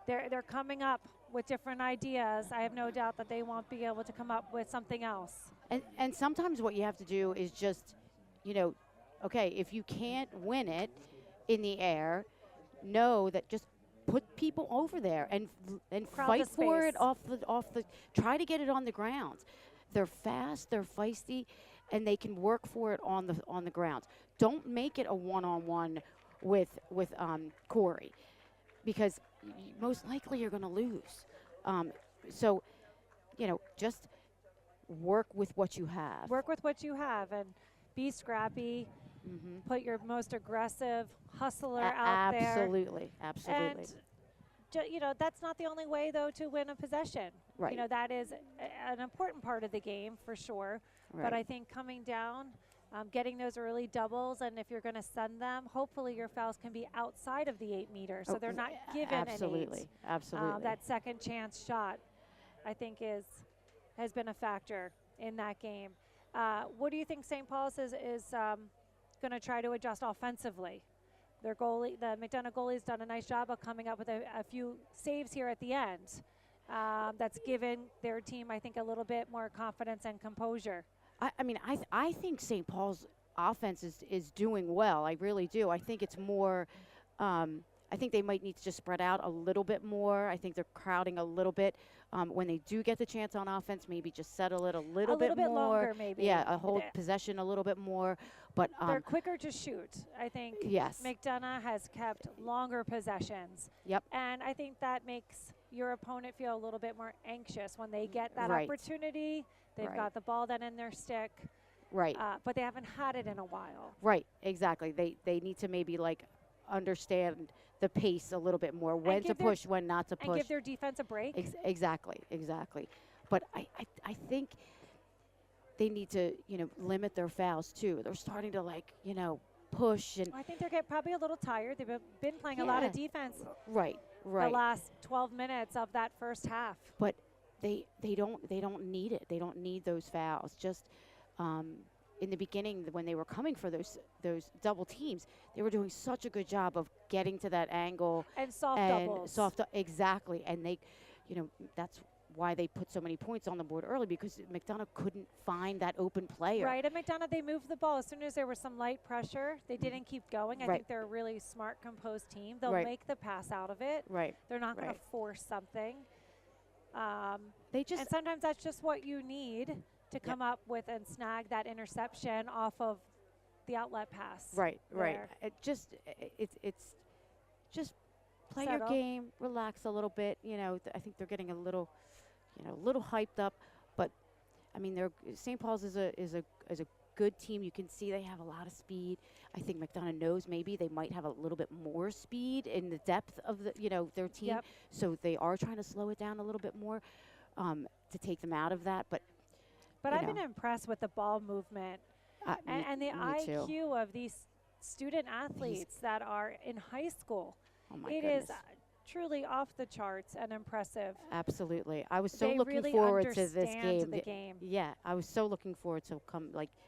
They're coming up with different ideas. I have no doubt that they won't be able to come up with something else. And sometimes what you have to do is just, okay, if you can't win it in the air, know that just put people over there and Crowd fight the for it space. off the try to get it on the grounds. They're fast, they're feisty, and they can work for it on the grounds. Don't make it a one-on-one with Corey, because most likely you're going to lose. So, just work with what you have. Work with what you have and be scrappy. Mm-hmm. Put your most aggressive hustler out there. Absolutely. And, that's not the only way, though, to win a possession. Right. That is an important part of the game, for sure. Right. But I think coming down, getting those early doubles, and if you're going to send them, hopefully your fouls can be outside of the 8-meter, so they're not given absolutely. an 8. Absolutely. That second chance shot, I think, has been a factor in that game. What do you think St. Paul's is going to try to adjust offensively? Their goalie, the McDonough goalie's done a nice job of coming up with a few saves here at the end. That's given their team, I think, a little bit more confidence and composure. I think St. Paul's offense is doing well. I really do. I think it's more. I think they might need to just spread out a little bit more. I think they're crowding a little bit. When they do get the chance on offense, maybe just settle it a little bit more. Longer, maybe. Yeah, a hold possession a little bit more. But they're quicker to shoot. I think yes. McDonough has kept longer possessions. Yep. And I think that makes your opponent feel a little bit more anxious when they get that Right. opportunity. They've Right. got the ball then in their stick. Right. But they haven't had it in a while. Right. Exactly. They need to maybe understand the pace a little bit more. When to push, when not to push. And give their defense a break. Exactly. But I think they need to, limit their fouls too. They're starting to push and. I think they're probably a little tired. They've been playing a lot of defense. Right. The last 12 minutes of that first half. But they don't need it. They don't need those fouls. Just in the beginning, when they were coming for those double teams, they were doing such a good job of getting to that angle and soft doubles. Exactly. And they, that's why they put so many points on the board early, because McDonough couldn't find that open player. Right, and McDonough, they moved the ball. As soon as there was some light pressure, they didn't keep going. I think they're a really smart, composed team. They'll make the pass out of it. Right. They're not going to force something. And And sometimes that's just what you need to come up with and snag that interception off of the outlet pass. Right. There. It's just play your settle. game, relax a little bit. I think they're getting a little hyped up. But I mean, St. Paul's is a good team. You can see they have a lot of speed. I think McDonough knows maybe they might have a little bit more speed in the depth of their team. Yep. So they are trying to slow it down a little bit more to take them out of that. But I've been impressed with the ball movement and the me too. IQ of these student athletes that are in high school. Oh my It goodness. is truly off the charts and impressive. Absolutely. I was so They looking really forward to this understand game. the game. Yeah, I was so looking forward to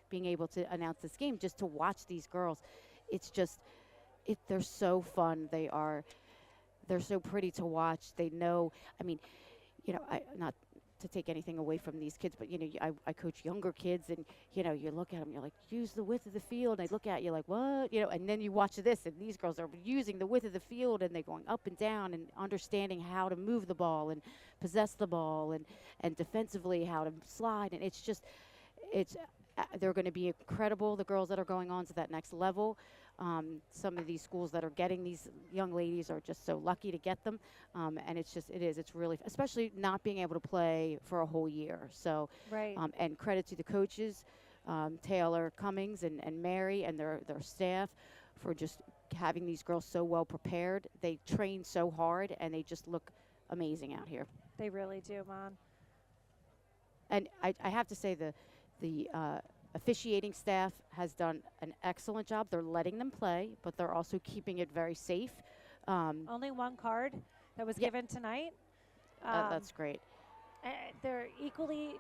being able to announce this game, just to watch these girls. It's just, they're so fun. They're so pretty to watch. They know, I mean, not to take anything away from these kids, but I coach younger kids, and you look at them, you're like, use the width of the field. And I look at you like, what? And then you watch this, and these girls are using the width of the field, and they're going up and down and understanding how to move the ball and possess the ball, and defensively how to slide. And they're going to be incredible. The girls that are going on to that next level. Some of these schools that are getting these young ladies are just so lucky to get them. And it's really, especially not being able to play for a whole year. So, Right. And credit to the coaches, Taylor Cummings and Mary and their staff for just having these girls so well prepared. They train so hard, and they just look amazing out here. They really do, Mon. And I have to say the officiating staff has done an excellent job. They're letting them play, but they're also keeping it very safe. Only one card that was Yep. given tonight. That's great. They're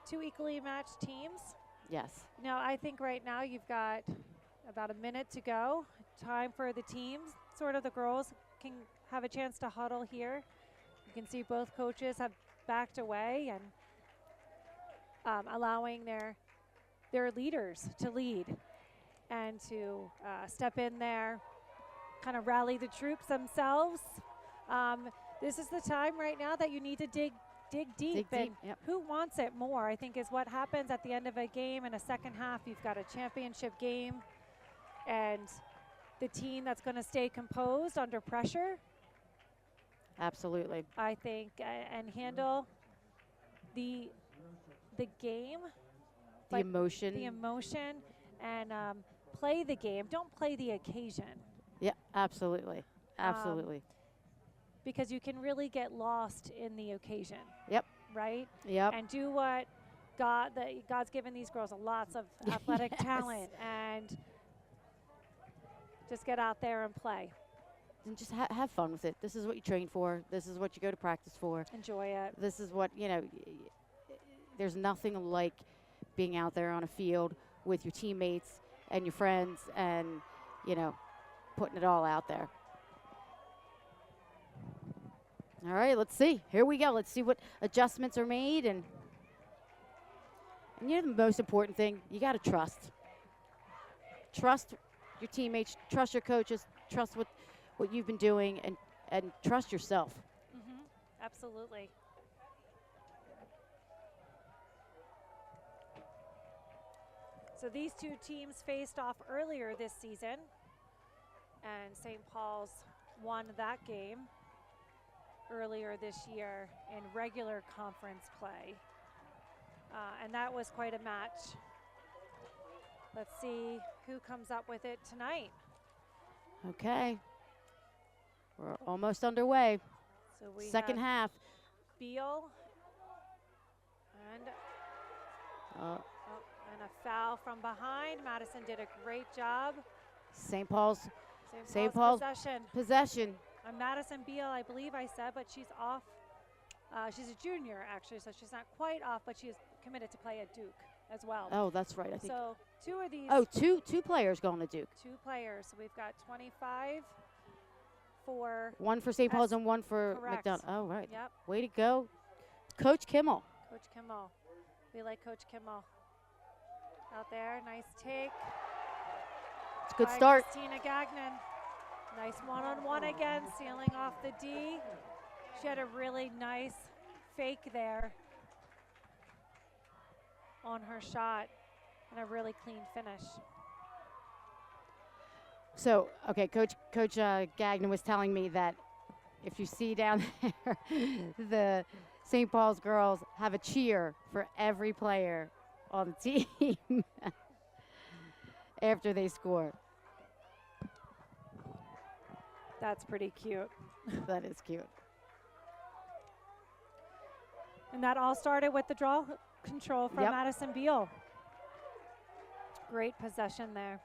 two equally matched teams. Yes. Now, I think right now you've got about a minute to go. Time for the teams. Sort of the girls can have a chance to huddle here. You can see both coaches have backed away and allowing their leaders to lead and to step in there, kind of rally the troops themselves. This is the time right now that you need to dig deep. And Yep. who wants it more, I think, is what happens at the end of a game. In a second half, you've got a championship game, and the team that's going to stay composed under pressure, Absolutely. I think, and handle the game. The emotion. The emotion and play the game. Don't play the occasion, Yeah, absolutely. Absolutely. because you can really get lost in the occasion. Yep. Right? Yep. And do what God's given these girls lots of athletic Yes. talent, and just get out there and play. And just have fun with it. This is what you train for. This is what you go to practice for. Enjoy it. This is what, there's nothing like being out there on a field with your teammates and your friends and, putting it all out there. All right, let's see. Here we go. Let's see what adjustments are made. And the most important thing, you got to trust. Trust your teammates, trust your coaches, trust what you've been doing, and trust yourself. Absolutely. So these two teams faced off earlier this season, and St. Paul's won that game earlier this year in regular conference play. And that was quite a match. Let's see who comes up with it tonight. Okay. We're almost underway. So we Second have half. Beal and Uh, and a foul from behind. Madison did a great job. St. Paul's St. Paul's possession. possession. Madison Beal, I believe I said, but she's off. She's a junior, actually, so she's not quite off, but she is committed to play at Duke as well. Oh, that's right. I think. So two of these. Oh, two players going to Duke. Two players. So we've got 25 for. One for St. Paul's and one for correct. McDonough. Oh, right. Yep, Way to go, Coach Kimmel. Coach Kimmel. We like Coach Kimmel. Out there, nice take. It's a good by start. Christina Gagnon. Nice one-on-one again, sealing off the D. She had a really nice fake there on her shot and a really clean finish. So, okay, Coach Gagnon was telling me that if you see down there, the St. Paul's girls have a cheer for every player on the team after they score. That's pretty cute. That is cute. And that all started with the draw control from Yep. Madison Beal. Great possession there.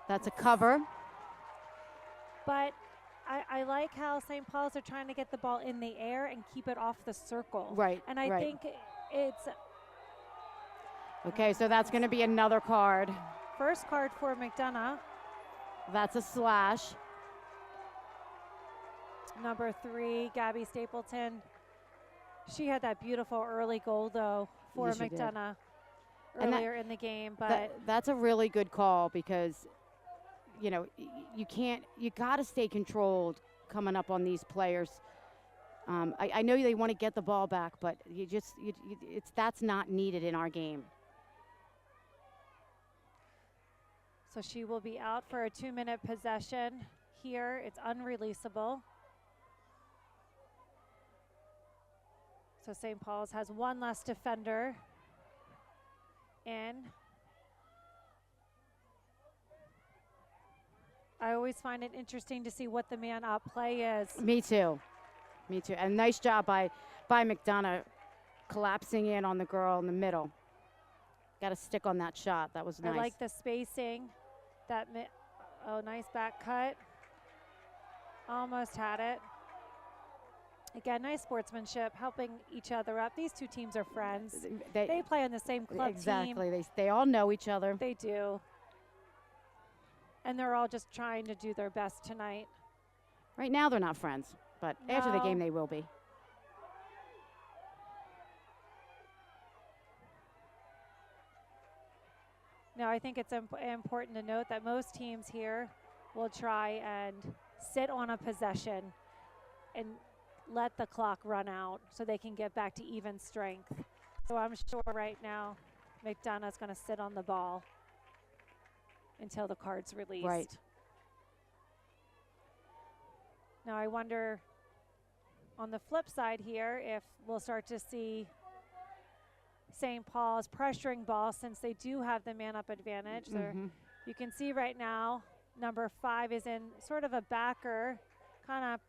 That's a cover. But I like how St. Paul's are trying to get the ball in the air and keep it off the circle. Right, And I right. think it's Okay, so that's going to be another card. first card for McDonough. That's a slash. Number 3, Gabby Stapleton. She had that beautiful early goal, though, for Yes, she did. McDonough And that- earlier in the game. But That's a really good call because, you know, you got to stay controlled coming up on these players. I know they want to get the ball back, but that's not needed in our game. so she will be out for a 2-minute possession here. It's unreleasable. So St. Paul's has one less defender in. I always find it interesting to see what the man up play is. Me too. Me too. And nice job by McDonough collapsing in on the girl in the middle. Got to stick on that shot. That was nice. I like the spacing. Nice back cut. Almost had it. Again, nice sportsmanship, helping each other up. These two teams are friends. They play on the same club team. Exactly. They all know each other. They do. And they're all just trying to do their best tonight. Right now they're not friends, but after the No. game they will be. Now, I think it's important to note that most teams here will try and sit on a possession and let the clock run out so they can get back to even strength. So I'm sure right now McDonough's going to sit on the ball until the card's released. Right. Now I wonder on the flip side here if we'll start to see St. Paul's pressuring ball since they do have the man-up advantage. You can see right now number 5 is in sort of a backer, kind of,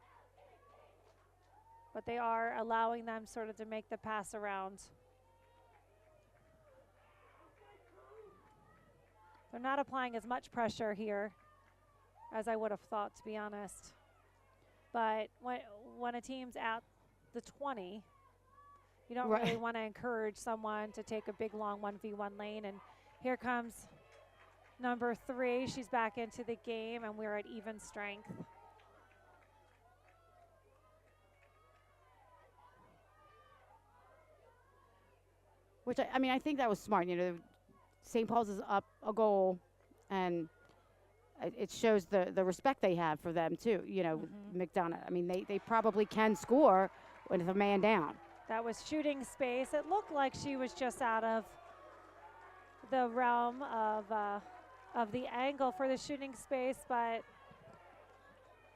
but they are allowing them sort of to make the pass around. They're not applying as much pressure here as I would have thought, to be honest. But when a team's at the 20, you don't really want to encourage someone to take a big, long 1v1 lane. And here comes number 3. She's back into the game, and we're at even strength. Which, I think that was smart. You know, St. Paul's is up a goal, and it shows the respect they have for them, too. You know, McDonough. I mean, they probably can score with a man down. That was shooting space. It looked like she was just out of the realm of the angle for the shooting space, but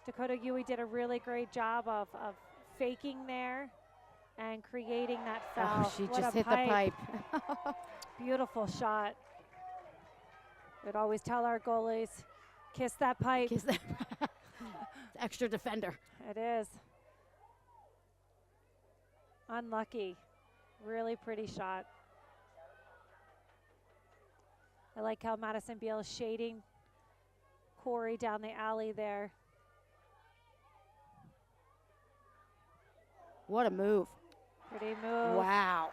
Dakota Yui did a really great job of faking there and creating that foul. Oh, she What just a hit the pipe. Beautiful shot. We'd always tell our goalies, kiss that pipe. Kiss that extra defender. It is. Unlucky. Really pretty shot. I like how Madison Beal is shading Corey down the alley there. What a move. Pretty move. Wow.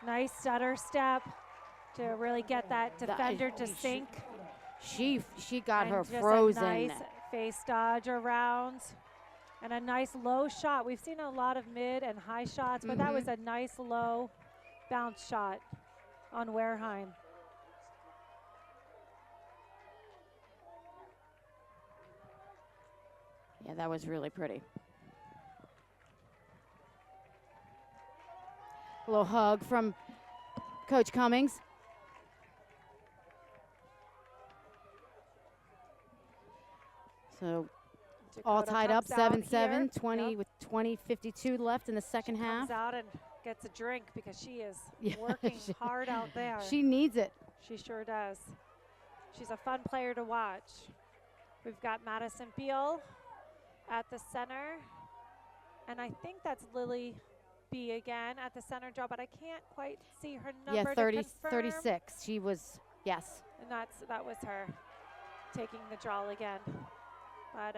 Nice stutter step to really get that defender to sink. She got And her just frozen. a nice face dodge around. And a nice low shot. We've seen a lot of mid and high shots, but that was a nice low bounce shot on Wareheim. Yeah, that was really pretty. A little hug from Coach Cummings. So all Dakota tied up, comes out 7-7, here. 20 Yep. with 20:52 left in the second She half. comes out and gets a drink because she is Yeah, working hard out there. She needs it. She sure does. She's a fun player to watch. We've got Madison Beal at the center. And I think that's Lily B again at the center draw, but I can't quite see her number Yeah, to confirm. 36. She was, yes. And that was her taking the draw again. But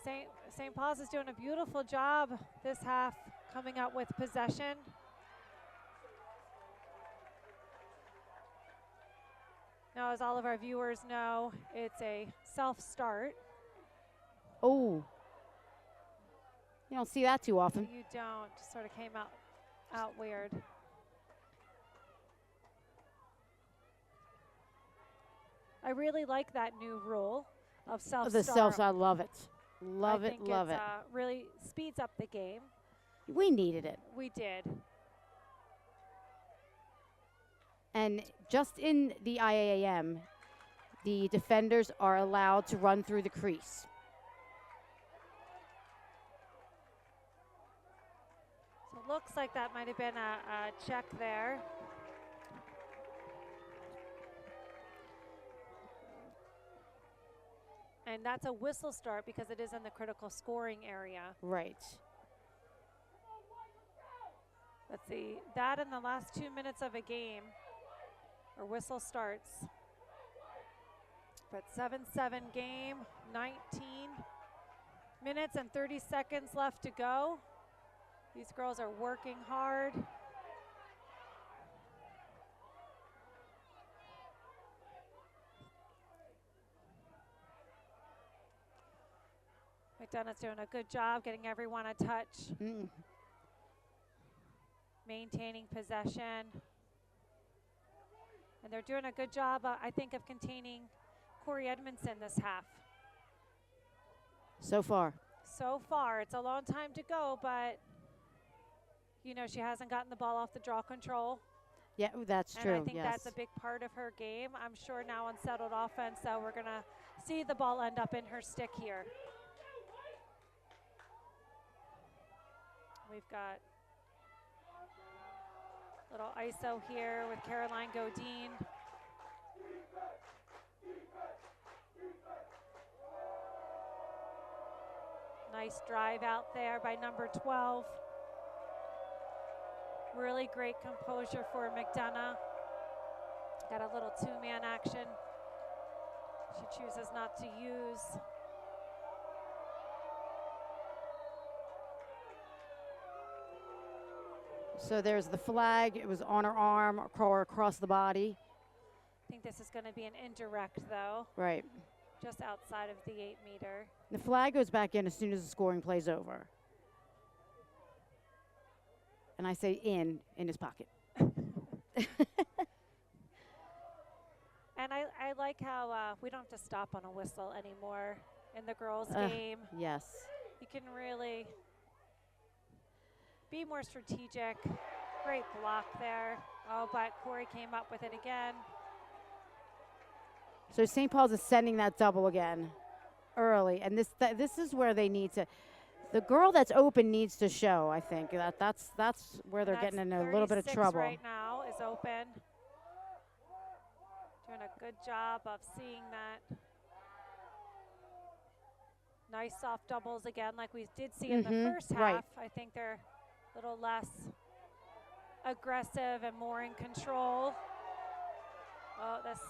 St. Paul's is doing a beautiful job this half coming up with possession. Now, as all of our viewers know, it's a self-start. Oh. You don't see that too often. You don't. Just sort of came out weird. I really like that new rule of self-start. The self, I love it. Love it, love it. Really speeds up the game. We needed it. We did. And just in the IAAM, the defenders are allowed to run through the crease. So it looks like that might have been a check there. And that's a whistle start because it is in the critical scoring area. Right. Let's see, that in the last 2 minutes of a game, or whistle starts. But 7-7 game, 19 minutes and 30 seconds left to go. These girls are working hard. McDonough's doing a good job getting everyone a touch. Maintaining possession. And they're doing a good job, I think, of containing Corey Edmondson this half. So far. So far. It's a long time to go, but, you know, she hasn't gotten the ball off the draw control. Yeah, that's true, And I think yes. that's a big part of her game. I'm sure now unsettled offense, so we're going to see the ball end up in her stick here. We've got little ISO here with Caroline Godin. Nice drive out there by number 12. Really great composure for McDonough. Got a little two-man action she chooses not to use. So there's the flag. It was on her arm or across the body. I think this is going to be an indirect, though. Right. Just outside of the 8 meter. The flag goes back in as soon as the scoring play's over. And I say in his pocket. And I like how we don't have to stop on a whistle anymore in the girls' game. Yes. You can really be more strategic. Great block there. Oh, but Corey came up with it again. So St. Paul's is sending that double again early. And this is where they need to. The girl that's open needs to show, I think. That's where they're getting in a little bit of trouble. Right now is open. Doing a good job of seeing that. Nice soft doubles again, like we did see in the first half. Right. I think they're a little less aggressive and more in control. Oh, this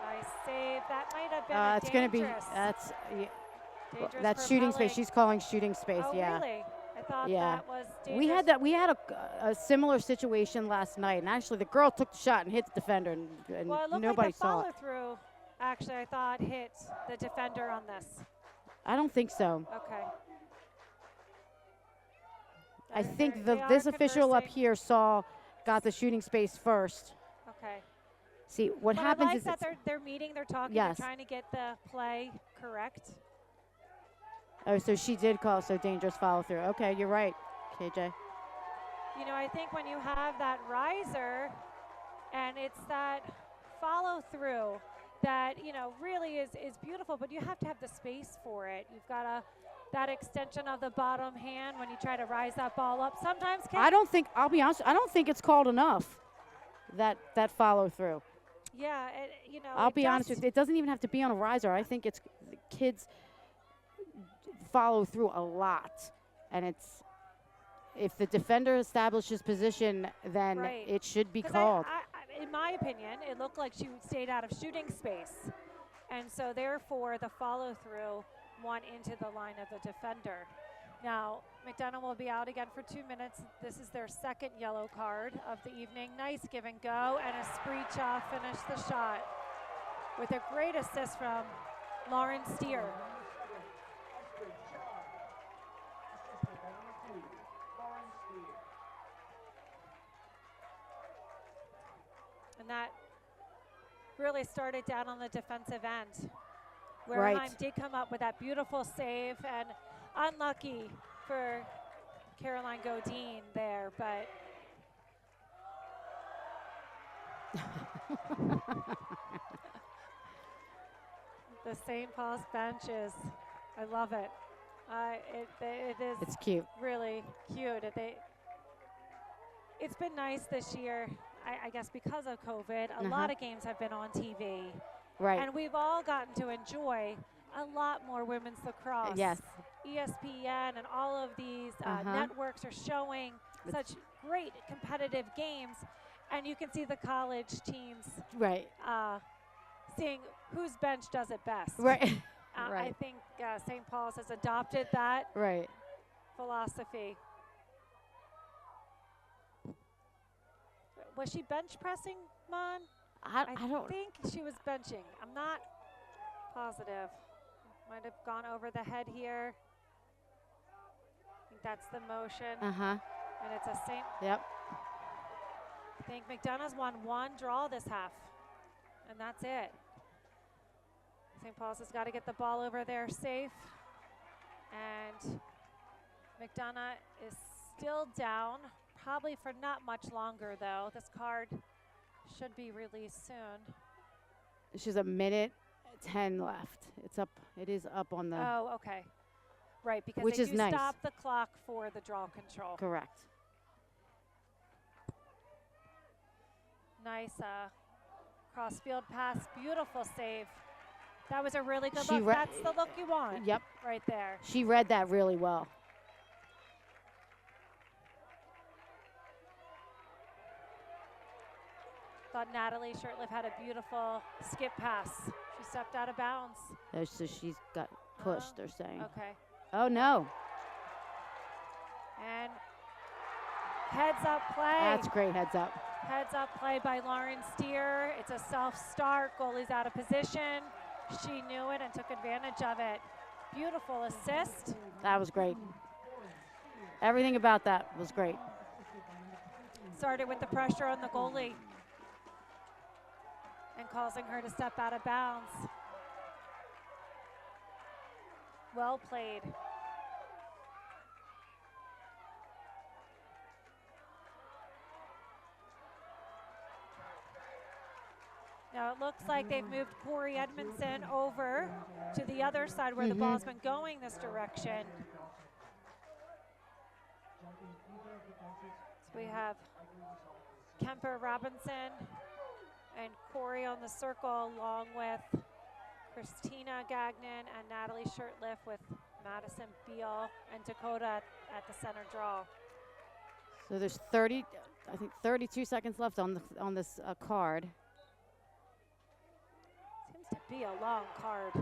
nice save. That might have been it's going to be that's shooting space. She's calling shooting space. Oh, yeah. Really? I thought Yeah. that was dangerous. We had a similar situation last night, and actually the girl took the shot and hit the defender, and well, it looked nobody like the saw it. follow-through, actually, I thought hit the defender on this. I don't think so. Okay. I think They are this official up conversing. here got the shooting space first. Okay. See, what But happens I like is that it's, they're meeting, they're talking, Yes. they're trying to get the play correct. oh, so she did call so dangerous follow through. Okay, you're right, KJ. You know, I think when you have that riser and it's that follow through that, you know, really is beautiful, but you have to have the space for it. You've got that extension of the bottom hand when you try to rise that ball up. Sometimes I'll be honest, I don't think it's called enough, that follow through. yeah, you know, I'll it be honest just- with you, it doesn't even have to be on a riser. I think it's the kids follow through a lot. And it's, if the defender establishes position, then Right. it should be 'Cause called. in my opinion, it looked like she stayed out of shooting space. And so therefore the follow through went into the line of the defender. Now, McDonough will be out again for 2 minutes. This is their second yellow card of the evening. Nice give and go, and a Spreecha finished the shot with a great assist from Lauren Steer. And that really started down on the defensive end, where Right. Anaheim did come up with that beautiful save, and unlucky for Caroline Godine there, but the St. Paul's bench is, I love it. It is It's cute. really cute. It's been nice this year, I guess because of COVID. A lot of games have been on TV. Right. And we've all gotten to enjoy a lot more women's lacrosse. Yes. ESPN and all of these networks are showing such great competitive games. And you can see the college teams Right. seeing whose bench does it best. Right. I Right. think St. Paul's has adopted that Right. philosophy. Was she bench pressing, Mon? I don't. think she was benching. I'm not positive. Might have gone over the head here. I think that's the motion. And it's a St. Yep. I think McDonough's won one draw this half. And that's it. St. Paul's has got to get the ball over there safe. And McDonough is still down. Probably for not much longer, though. This card should be released soon. She's a minute 10 left. It's up. It is up on the. Oh, okay. Right, because Which they is do nice. stop the clock for the draw control. Correct. Nice cross-field pass. Beautiful save. That was a really good She look. That's the look you want. Yep. Right there. She read that really well. Thought Natalie Shirtliff had a beautiful skip pass. She stepped out of bounds. So she's got pushed, they're saying. Okay. Oh, no. And heads up play. That's great heads up. Heads up play by Lauren Steer. It's a self-start. Goalie's out of position. She knew it and took advantage of it. Beautiful assist. That was great. Everything about that was great. Started with the pressure on the goalie and causing her to step out of bounds. Well played. Now it looks like they've moved Corey Edmondson over to the other side where the ball's been going this direction. So we have Kemper Robinson and Corey on the circle, along with Christina Gagnon and Natalie Shirtliff, with Madison Beal and Dakota at the center draw. So there's 32 seconds left on this card. Seems to be a long card.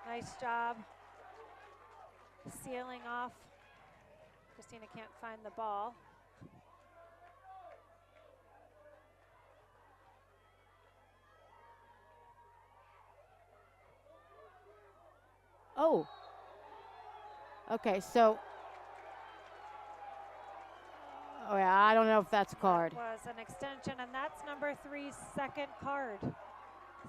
Nice job sealing off. Christina can't find the ball. Oh. Okay, so I don't know if that's a card. That was an extension, and that's number 3's second card.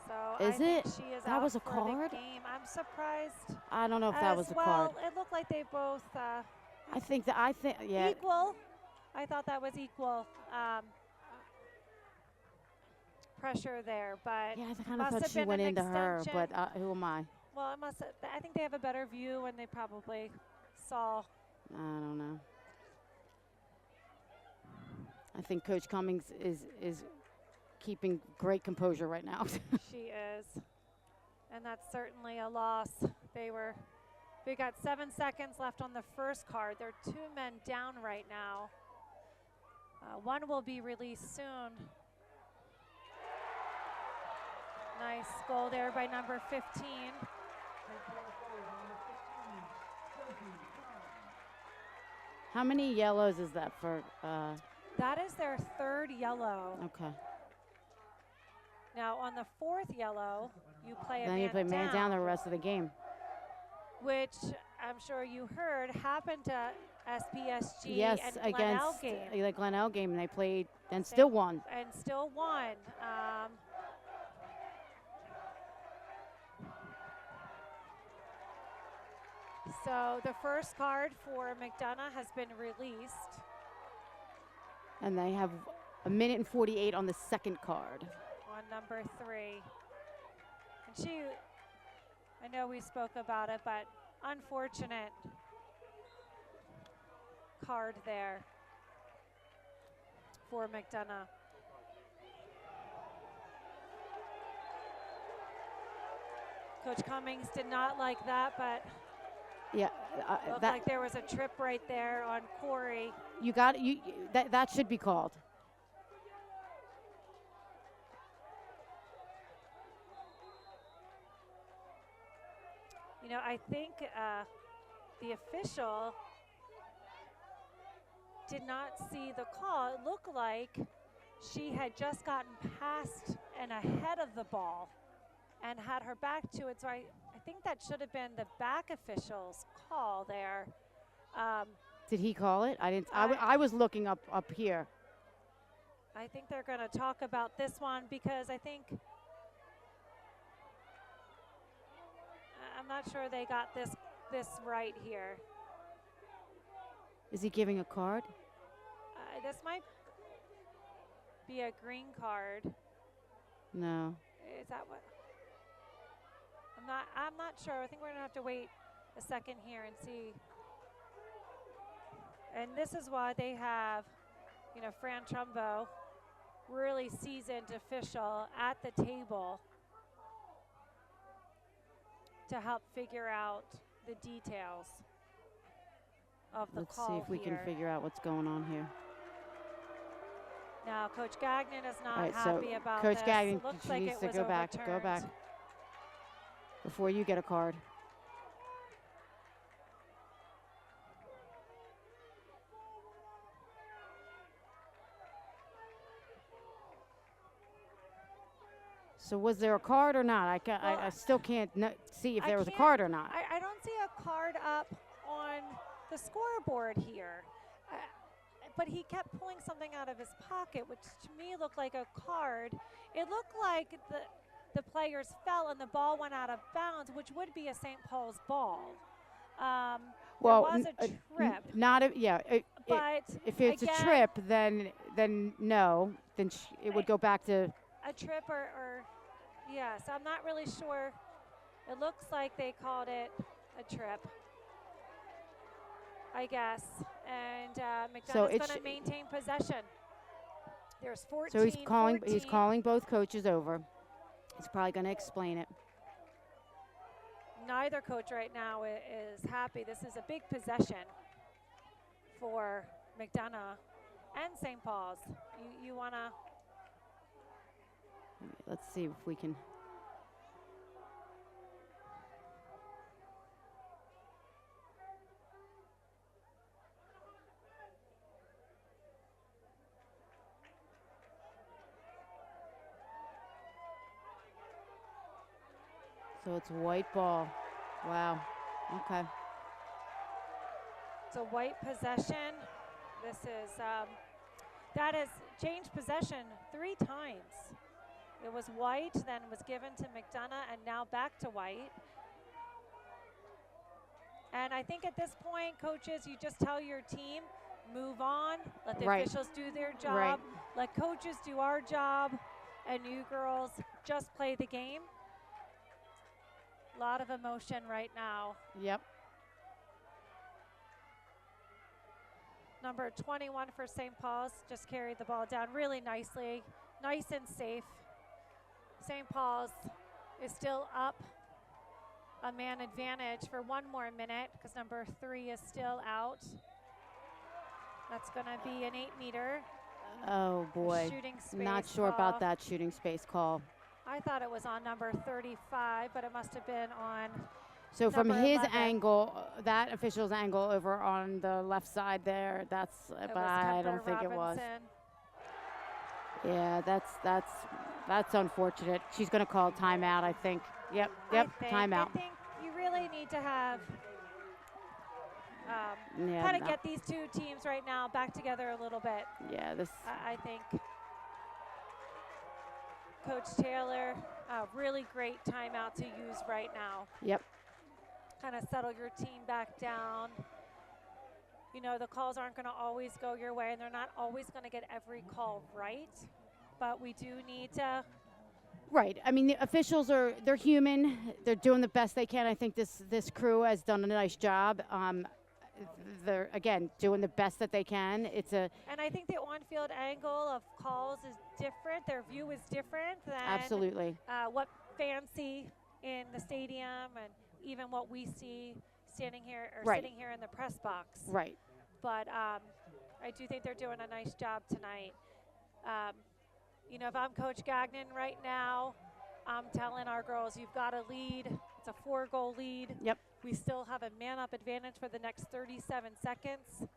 So Is I think it? she is That out was a for card? the game. I'm surprised. I don't know if that was a well, card. it looked like they both I think, yeah. equal. I thought that was equal pressure there, but Yeah, I kind of must thought have she been went an into her, extension. but who am I? Well, it must. I think they have a better view, and they probably saw. I don't know. I think Coach Cummings is keeping great composure right now. She is, and that's certainly a loss. We got 7 seconds left on the first card. There are 2 men down right now. One will be released soon. Nice goal there by number 15. How many yellows is that for? That is their 3rd yellow. Okay. Now on the 4th yellow, you play a Then man you play man down down, the rest of the game. which I'm sure you heard happened to SPSG Yes, and Glenelg against game. the Glenelg game, and they played and Same. still won. And still won. So the first card for McDonough has been released. And they have a minute and 48 on the second card. On number 3. And I know we spoke about it, but unfortunate card there for McDonough. Coach Cummings did not like that, but Yeah, looked like there was a trip right there on Corey. that should be called. You know, I think the official did not see the call. It looked like she had just gotten past and ahead of the ball and had her back to it. So I think that should have been the back official's call there. Did he call it? I didn't. I was looking up here. I think they're going to talk about this one because I think I'm not sure they got this right here. Is he giving a card? This might be a green card. No. Is that what? I'm not sure. I think we're gonna have to wait a second here and see. And this is why they have, Fran Trumbo, really seasoned official at the table to help figure out the details of the call. Let's see if we can figure out what's going on here. Now, Coach Gagnon is not All right, happy so about Coach this. Gagnon It looks she like needs it to was go back overturned. before you get a card. So was there a card or not? I still can't see if there was a card or not. I don't see a card up on the scoreboard here. But he kept pulling something out of his pocket, which to me looked like a card. It looked like the players fell and the ball went out of bounds, which would be a St. Paul's ball. Well, there was a trip. But if it's again, a trip, then no, then it would go back to a trip or yes, I'm not really sure. It looks like they called it a trip, I guess. And McDonough's going to maintain possession. There's 14. So he's calling. 14. He's calling both coaches over. He's probably going to explain it. Neither coach right now is happy. This is a big possession for McDonough and St. Paul's. You want to. Let's see if we can. So it's white ball. Wow. Okay. It's a white possession. This is That has changed possession 3 times. It was White, then was given to McDonough, and now back to White. And I think at this point, coaches, you just tell your team, move on, let the Right. officials do their job, Right. let coaches do our job, and you girls just play the game. A lot of emotion right now. Yep. Number 21 for St. Paul's just carried the ball down really nicely, nice and safe. St. Paul's is still up a man advantage for 1 more minute because number 3 is still out. That's going to be an 8-meter. Oh boy. Shooting space Not sure call. about that shooting space call. I thought it was on number 35, but it must have been on. So from Number his 11. angle, that official's angle over on the left side there, that's, It but was I don't Kemper think it was. Robinson. Yeah, that's unfortunate. She's going to call timeout, I think. Yep, I timeout. think you really need to have Yeah, kind of no. get these 2 teams right now back together a little bit. Yeah, this. I think Coach Taylor, a really great timeout to use right now. Yep. Kind of settle your team back down. You know, the calls aren't going to always go your way, and they're not always going to get every call right. But we do need to. Right. I mean, the officials they're human. They're doing the best they can. I think this crew has done a nice job. They're, again, doing the best that they can. It's a. And I think the on-field angle of calls is different. Their view is different than Absolutely. What fans see in the stadium and even what we see standing here or Right. sitting here in the press box. Right. But I do think they're doing a nice job tonight. You know, if I'm Coach Gagnon right now, I'm telling our girls, you've got to lead. It's a 4-goal lead. Yep. We still have a man-up advantage for the next 37 seconds.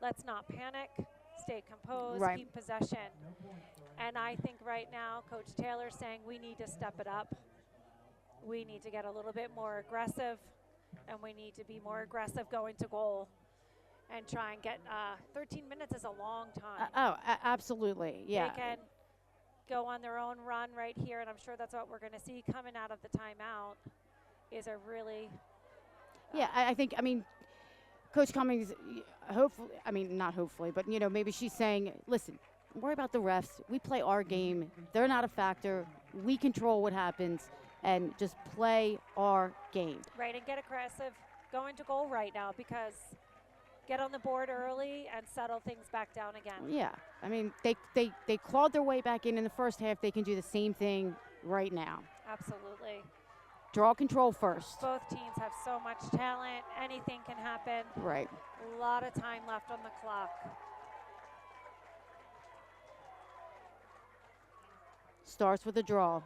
Let's not panic. Stay composed. Right. Keep possession. And I think right now, Coach Taylor's saying we need to step it up. We need to get a little bit more aggressive, and we need to be more aggressive going to goal and try and get 13 minutes is a long time. Absolutely. Yeah. They can go on their own run right here, and I'm sure that's what we're going to see coming out of the timeout is a really Yeah, I think, I mean, Coach Cummings, hopefully, I mean, not hopefully, but, you know, maybe she's saying, listen, don't worry about the refs. We play our game. They're not a factor. We control what happens, and just play our game. right, and get aggressive going to goal right now, because get on the board early and settle things back down again. Yeah, I mean, they clawed their way back in the first half. They can do the same thing right now. Absolutely. Draw control first. Both teams have so much talent. Anything can happen. Right. A lot of time left on the clock. Starts with a draw.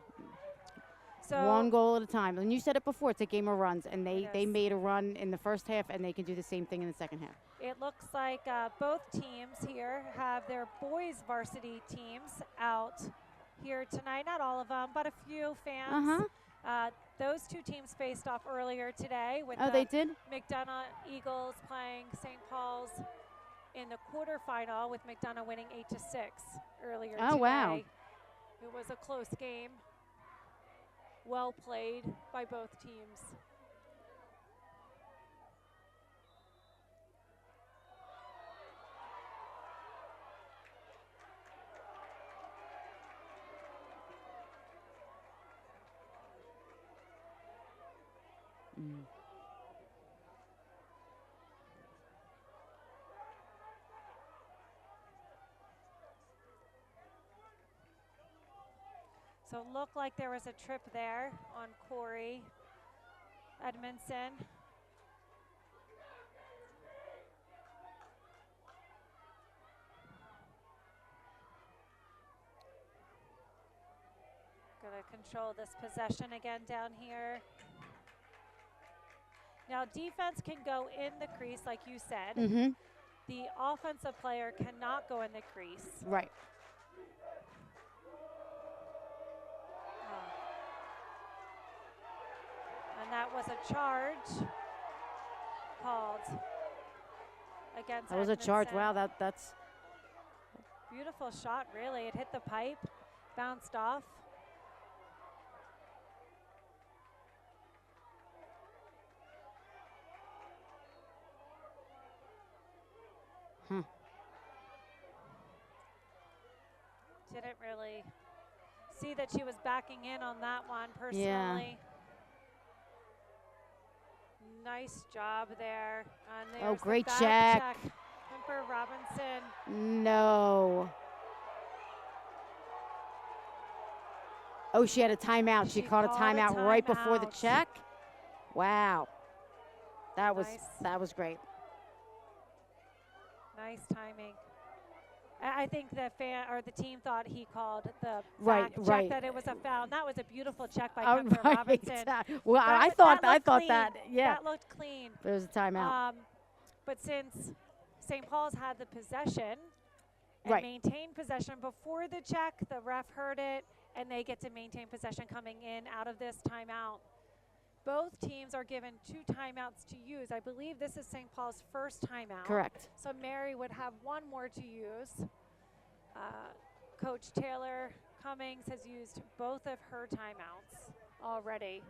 So 1 goal at a time. And you said it before, it's a game of runs. And they Yes. made a run in the first half, and they can do the same thing in the second half. it looks like both teams here have their boys varsity teams out here tonight. Not all of them, but a few fans. Those 2 teams faced off earlier today with Oh, the they did? McDonough Eagles playing St. Paul's in the quarterfinal, with McDonough winning 8-6 earlier today. Oh, wow. It was a close game. Well played by both teams. Mm. So it looked like there was a trip there on Corey Edmondson. Gonna control this possession again down here. Now defense can go in the crease, like you said. Mm-hmm. The offensive player cannot go in the crease. Right. And that was a charge called against That was a charge. Edmondson. Wow, that's Beautiful shot, really. It hit the pipe, bounced off. Didn't really see that she was backing in on that one personally. Yeah. Nice job there. And Oh, there's the great back check. Kemper Robinson. No. Oh, she had a timeout. She called a timeout right before the check. Wow. That was great. Nice timing. I think the team thought he called the Right, back right. check, that it was a foul. And that was a beautiful check by Kemper Right. Robinson. Well, I thought that, yeah. That looked clean. There was a timeout. But since St. Paul's had the possession and Right. maintained possession before the check, the ref heard it, and they get to maintain possession coming in out of this timeout. Both teams are given 2 timeouts to use. I believe this is St. Paul's first timeout. Correct. So Mary would have 1 more to use. Coach Taylor Cummings has used both of her timeouts already.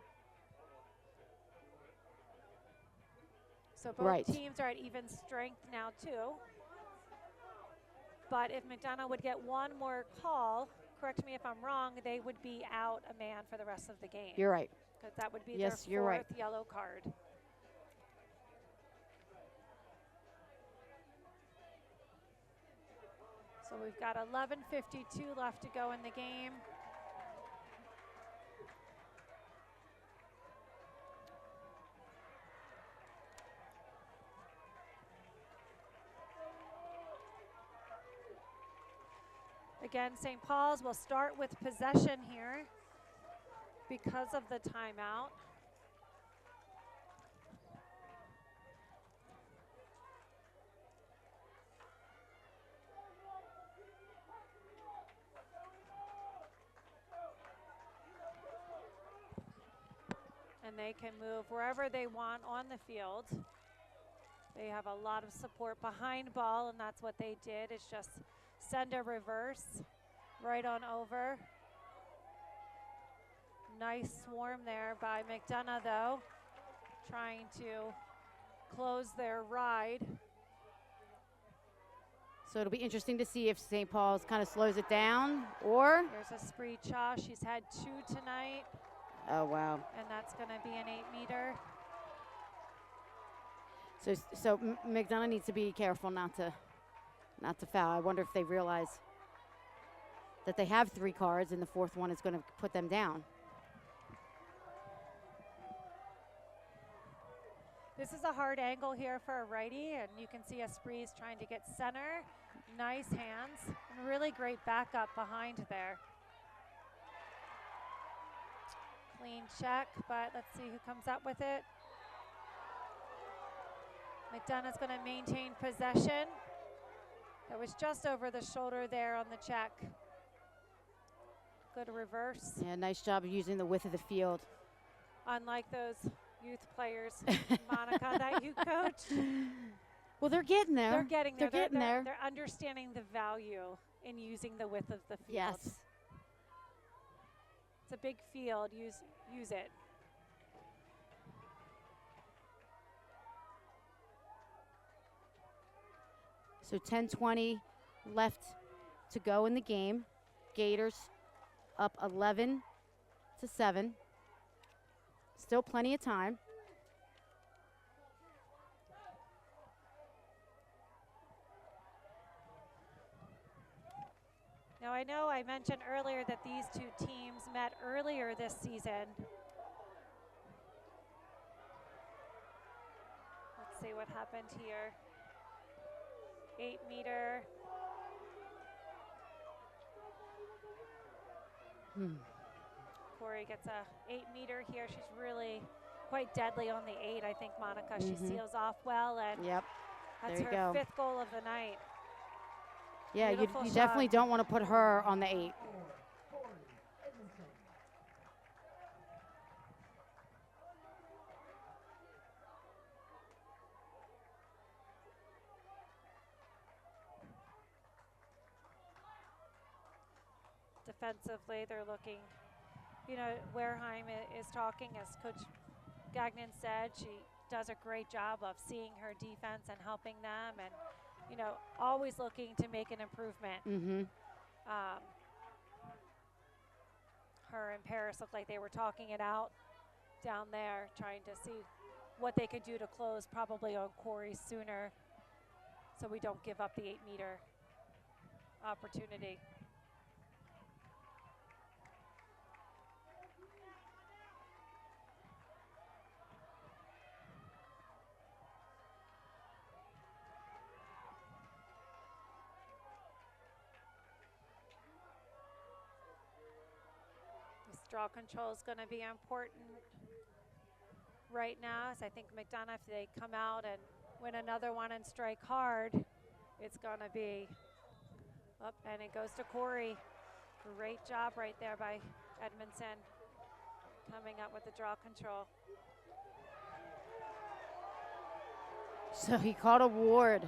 So both teams are at even strength now too. But if McDonough would get 1 more call, correct me if I'm wrong, they would be out a man for the rest of the game. You're right. Because that would be Yes, their you're right. 4th yellow card. So we've got 11:52 left to go in the game. Again, St. Paul's will start with possession here because of the timeout. And they can move wherever they want on the field. They have a lot of support behind ball, and that's what they did, is just send a reverse right on over. Nice swarm there by McDonough, though, trying to close their ride. So it'll be interesting to see if St. Paul's kind of slows it down, or? Here's a spree Cha. She's had 2 tonight. Oh, wow. And that's going to be an 8-meter. So McDonough needs to be careful not to foul. I wonder if they realize that they have 3 cards and the 4th one is going to put them down. This is a hard angle here for a righty, and you can see Espree's trying to get center. Nice hands and really great backup behind there. Clean check, but let's see who comes up with it. McDonough's going to maintain possession. That was just over the shoulder there on the check. Good reverse. Yeah, nice job of using the width of the field. Unlike those youth players, Monica, that you coached. Well, they're getting there. They're getting there. They're getting there. They're understanding the value in using the width of the field. Yes. It's a big field. Use it. So 10:20 left to go in the game. Gators up 11-7. Still plenty of time. Now, I know I mentioned earlier that these 2 teams met earlier this season. Let's see what happened here. 8-meter. Corey gets a 8-meter here. She's really quite deadly on the 8, I think, Monica. She seals off well, and that's there you her go. 5th goal of the night. Yeah, you Beautiful definitely shot. don't want to put her on the 8. Defensively, they're looking, you know, Wareheim is talking, as Coach Gagnon said. She does a great job of seeing her defense and helping them, and, you know, always looking to make an improvement. Mm-hmm. Her and Paris looked like they were talking it out down there, trying to see what they could do to close probably on Corey sooner, so we don't give up the 8-meter opportunity. This draw control is going to be important right now, as I think McDonough, if they come out and win another one and strike hard, it's going to be up, and it goes to Corey. Great job right there by Edmondson, coming up with the draw control. So he caught a Ward.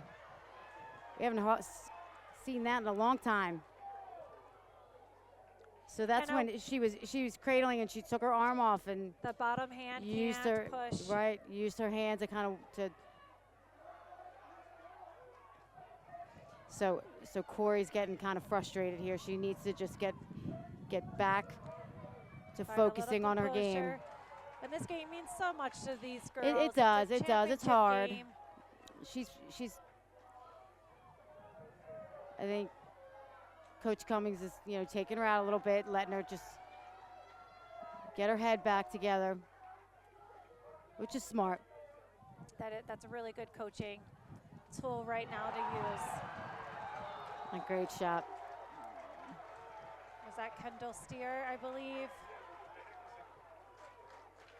We haven't seen that in a long time. So that's when she was cradling and she took her arm off and the bottom hand used can't her push. right, used her hand to kind of to. So Corey's getting kind of frustrated here. She needs to just get back to focusing on her game. And this game means so much to these girls. It does. It does. It's hard. Game. She's. I think Coach Cummings is, you know, taking her out a little bit, letting her just get her head back together, which is smart. That's a really good coaching tool right now to use. A great shot. Was that Kendall Steer, I believe?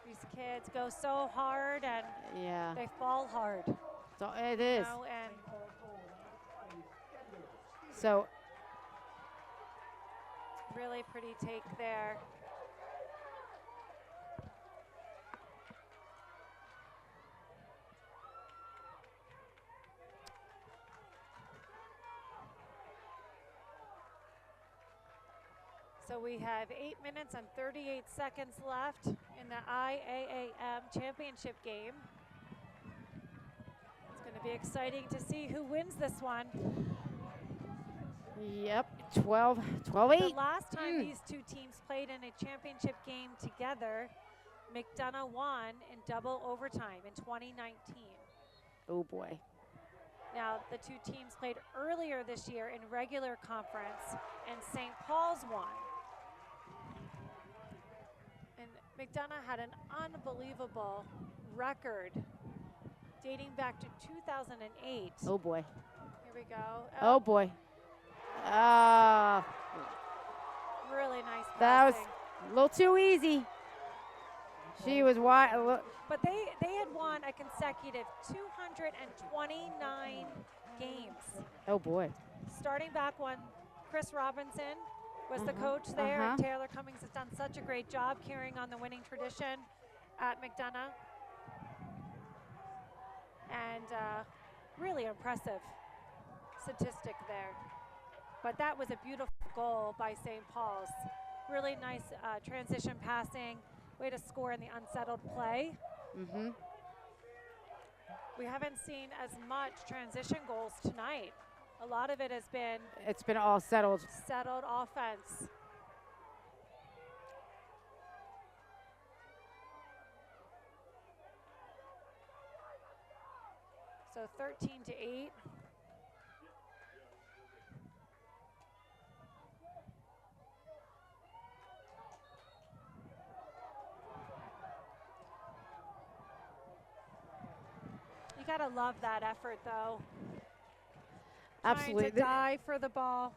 These kids go so hard and yeah, they fall hard. So it is. You know, and so really pretty take there. So we have 8 minutes and 38 seconds left in the IAAM championship game. It's going to be exciting to see who wins this one. Yep, 12-8. The last time these two teams played in a championship game together, McDonough won in double overtime in 2019. Oh boy. Now, the two teams played earlier this year in regular conference, and St. Paul's won. And McDonough had an unbelievable record dating back to 2008. Oh boy. Here we go. Oh boy. Really nice passing. That was a little too easy. She was wide. But they had won a consecutive 229 games. Oh boy. Starting back when Chris Robinson was the coach there, and Taylor Cummings has done such a great job carrying on the winning tradition at McDonough. And really impressive statistic there. But that was a beautiful goal by St. Paul's. Really nice transition passing. Way to score in the unsettled play. Mm-hmm. We haven't seen as much transition goals tonight. A lot of it has been... It's been all settled. Settled offense. So 13-8. You gotta love that effort, though. Absolutely. Trying to die for the ball.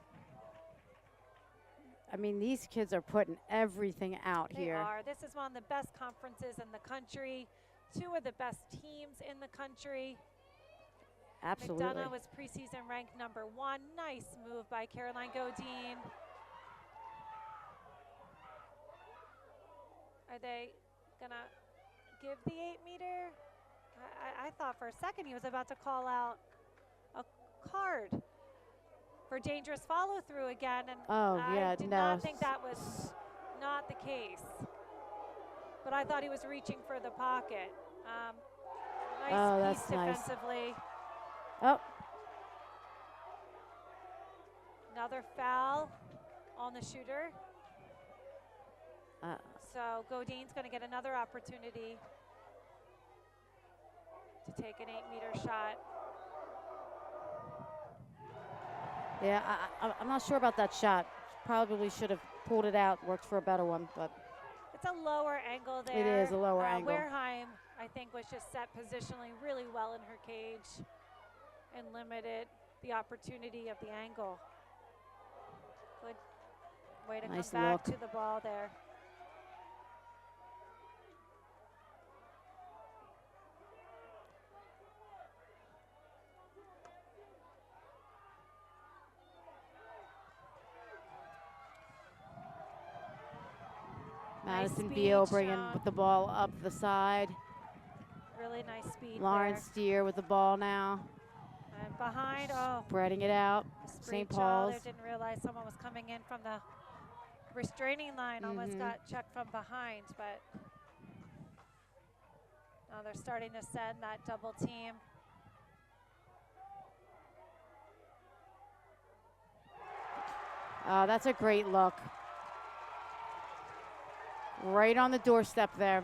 I mean, these kids are putting everything out They here. are. This is one of the best conferences in the country. Two of the best teams in the country. Absolutely. McDonough was preseason ranked #1. Nice move by Caroline Godine. Are they gonna give the 8-meter? I thought for a second he was about to call out a card for for dangerous follow through again, and Oh, yeah, I did no. not think that was not the case. But I thought he was reaching for the pocket. Nice Oh, piece that's nice. defensively. Oh, Another foul on the shooter. uh, So Godine's going to get another opportunity to take an 8-meter shot. yeah, I'm not sure about that shot. Probably should have pulled it out, worked for a better one, but It's a lower angle there. it is a lower angle. Wareheim, I think, was just set positionally really well in her cage and limited the opportunity of the angle. Good way to Nice come back look. to the ball there. Madison speed Beal bringing shown. the ball up the side. Really nice speed Lauren there. Steer with the ball now. And behind, oh, Spreading it out. St. St. Paul's. Didn't realize someone was coming in from the restraining line. Almost got checked from behind, but now they're starting to send that double team. Oh, that's a great look. Right on the doorstep there.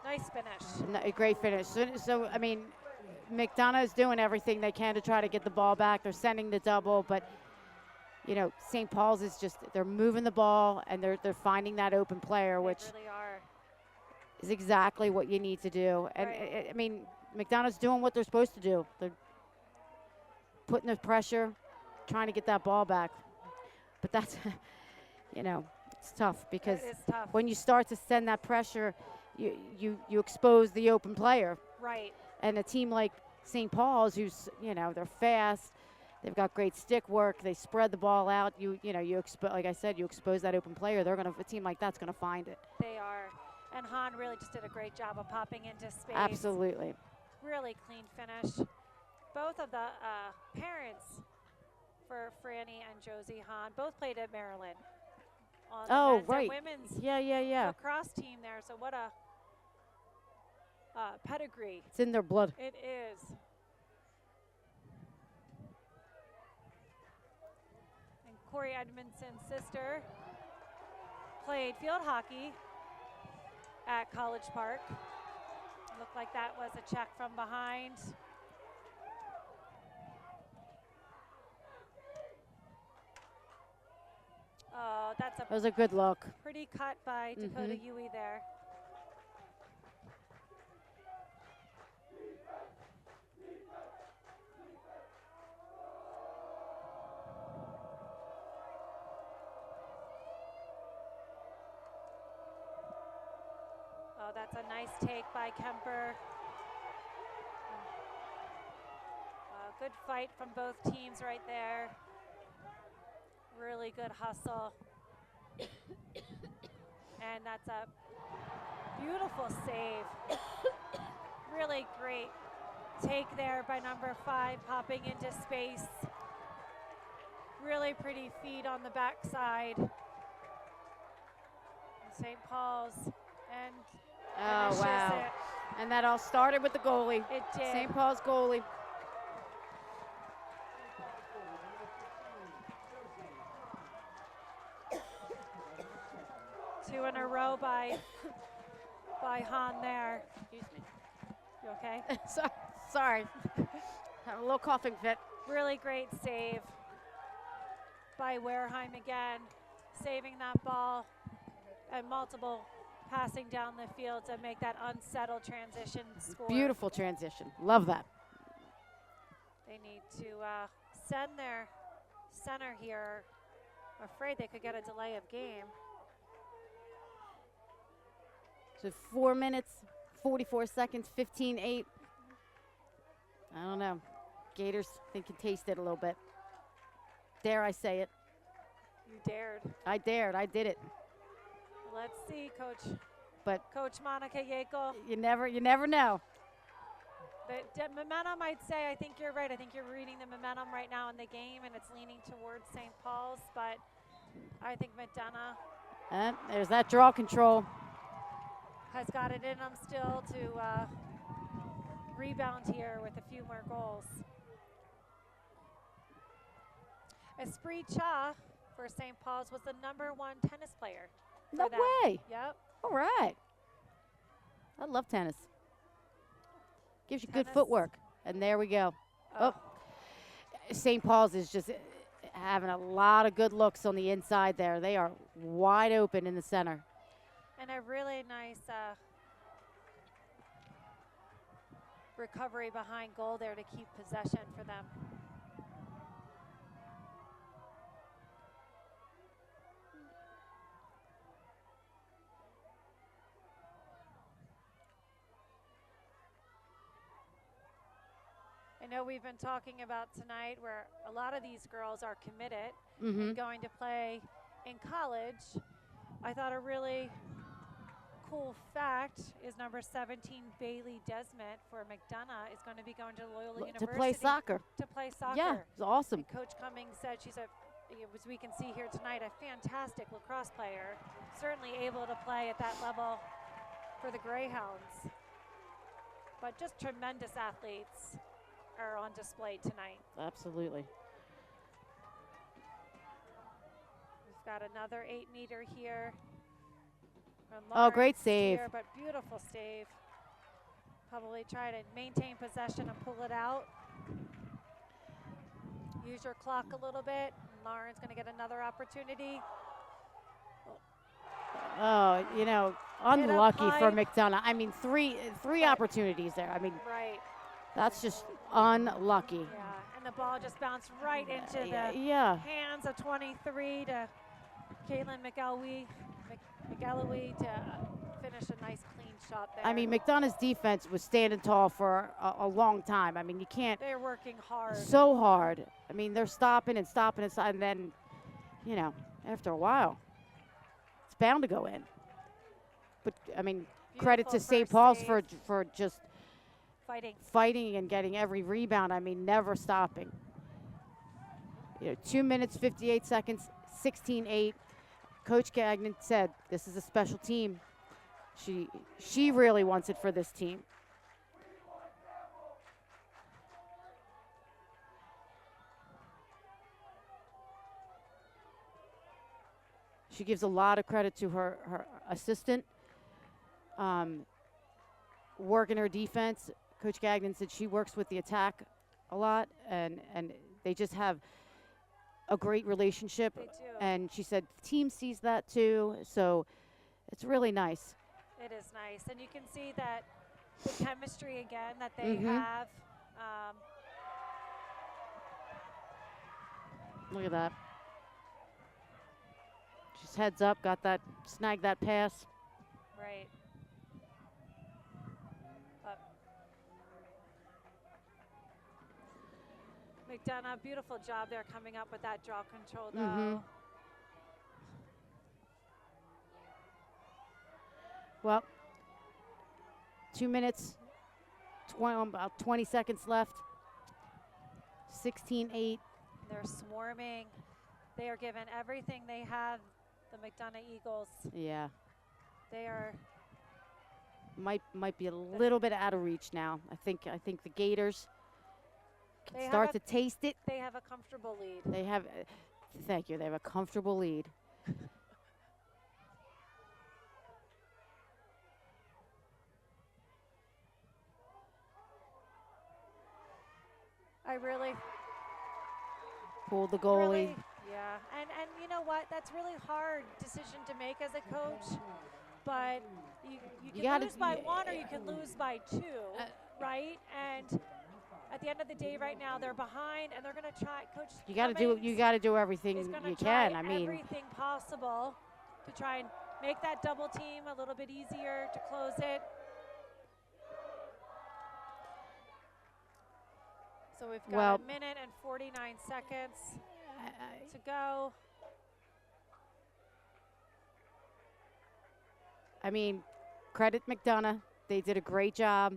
Nice finish. A great finish. So, I mean, McDonough is doing everything they can to try to get the ball back. They're sending the double, but, you know, St. Paul's is just, they're moving the ball and they're finding that open player, which They really are. is exactly what you need to do. And, Right. I mean, McDonough's doing what they're supposed to do. They're putting the pressure, trying to get that ball back. But that's, you know, it's tough because It is tough. when you start to send that pressure, you expose the open player. Right. And a team like St. Paul's, who's, you know, they're fast, they've got great stick work, they spread the ball out. You know, like I said, you expose that open player. A team like that's gonna find it. They are. And Hahn really just did a great job of popping into space. Absolutely. Really clean finish. Both of the parents for Franny and Josie Hahn both played at Maryland. On the Oh, men's right. And women's Yeah. lacrosse team there. So what a pedigree. It's in their blood. It is. And Corey Edmondson's sister played field hockey at College Park. Looked like that was a check from behind. Oh, that's That was a good look. pretty cut by Dakota Huey there. Oh, that's a nice take by Kemper. Good fight from both teams right there. Really good hustle. And that's a beautiful save. Really great take there by number 5, popping into space. Really pretty feed on the backside. St. Paul's and Oh, finishes wow. it. And that all started with the goalie. It did. St. Paul's goalie. Two in a row by Hahn there. Excuse me. You okay? Sorry. Had a little coughing fit. Really great save by Wareheim again, saving that ball and multiple passing down the field to make that unsettled transition score. Beautiful transition. Love that. They need to send their center here. I'm afraid they could get a delay of game. So 4 minutes, 44 seconds, 15-8. I don't know. Gators, they can taste it a little bit. Dare I say it? You dared. I dared. I did it. Let's see, Coach. But Coach Monica Yackel. you never know. The momentum, I'd say, I think you're right. I think you're reading the momentum right now in the game, and it's leaning towards St. Paul's, but I think McDonough And there's that draw control. has got it in them still to rebound here with a few more goals. Esprit Cha for St. Paul's was the #1 tennis player. No them. way. Yep. All right. I love tennis. Gives you good Tennis. footwork. And there we go. Oh. St. Paul's is just having a lot of good looks on the inside there. They are wide open in the center. And a really nice recovery behind goal there to keep possession for them. I know we've been talking about tonight where a lot of these girls are committed and going to play in college. I thought a really cool fact is number 17, Bailey Desmond for McDonough, is going to be going to Loyola University. To play soccer. To play soccer. Yeah, it's awesome. And Coach Cummings said she's as we can see here tonight, a fantastic lacrosse player. Certainly able to play at that level for the Greyhounds. But just tremendous athletes are on display tonight. Absolutely. We've got another 8-meter here. Oh, great Lawrence save. here, but beautiful save. Probably try to maintain possession and pull it out. Use your clock a little bit. Lauren's going to get another opportunity. Oh, you know, unlucky for high. McDonough. I mean, three opportunities there. I mean, Right. that's just unlucky. Yeah, and the ball just bounced right into the Yeah. hands of 23 to Caitlin McElwee to finish a nice clean shot there. I mean, McDonough's defense was standing tall for a long time. I mean, you can't. They're working hard. So hard. I mean, they're stopping and stopping and then, you know, after a while, it's bound to go in. But I mean, credit to Beautiful St. first Paul's save. for just fighting and getting every rebound. I mean, never stopping. You know, 2 minutes, 58 seconds, 16-8. Coach Gagnon said, this is a special team. She really wants it for this team. She gives a lot of credit to her assistant, working her defense. Coach Gagnon said she works with the attack a lot, and they just have a great relationship. They do. And she said the team sees that too, so it's really nice. It is nice, and you can see that the chemistry again that they have. Look at that. Just heads up, snagged that pass. Right. McDonough, beautiful job there coming up with that draw control though. Well, 2 minutes, about 20 seconds left. 16-8. They're swarming. They are given everything they have, the McDonough Eagles. Yeah. They are. Might be a little bit out of reach now. I think the Gators They start to taste it. They have a comfortable lead. They have, thank you, they have a comfortable lead. I really Pulled the goalie. yeah, and you know what? That's really hard decision to make as a coach. But you can lose by 1 or you can lose by 2, right? And at the end of the day, right now they're behind, and they're going to try. Coach You got to do everything is gonna you try can. I mean, everything possible to try and make that double team a little bit easier to close it. So we've got 1 minute and 49 seconds to go. I mean, credit McDonough. They did a great job.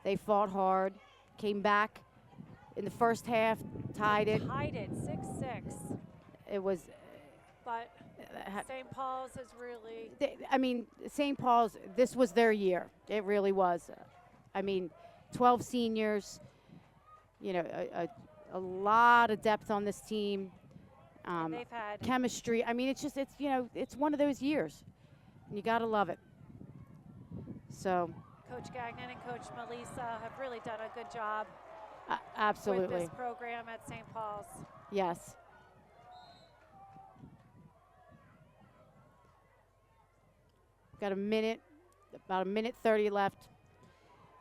They fought hard, came back in the first half, tied it. Tied it 6-6. It was, But St. Paul's has really. I mean, St. Paul's, this was their year. It really was. I mean, 12 seniors, you know, a lot of depth on this team. They've had Chemistry. I mean, it's just, it's, you know, it's one of those years. And you got to love it. So. Coach Gagnon and Coach Melissa have really done a good job Absolutely. with this program at St. Paul's. Yes. Got a minute, about a minute 30 left.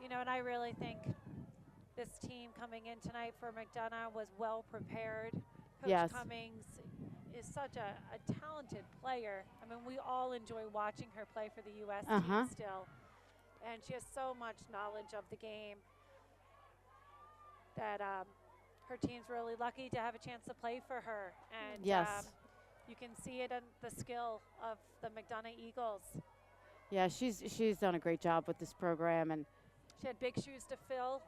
You know, and I really think this team coming in tonight for McDonough was well prepared. Coach Yes. Cummings is such a talented player. I mean, we all enjoy watching her play for the U.S. team still. And she has so much knowledge of the game that her team's really lucky to have a chance to play for her. And yes. You can see it in the skill of the McDonough Eagles. Yeah, she's done a great job with this program, and she had big shoes to fill.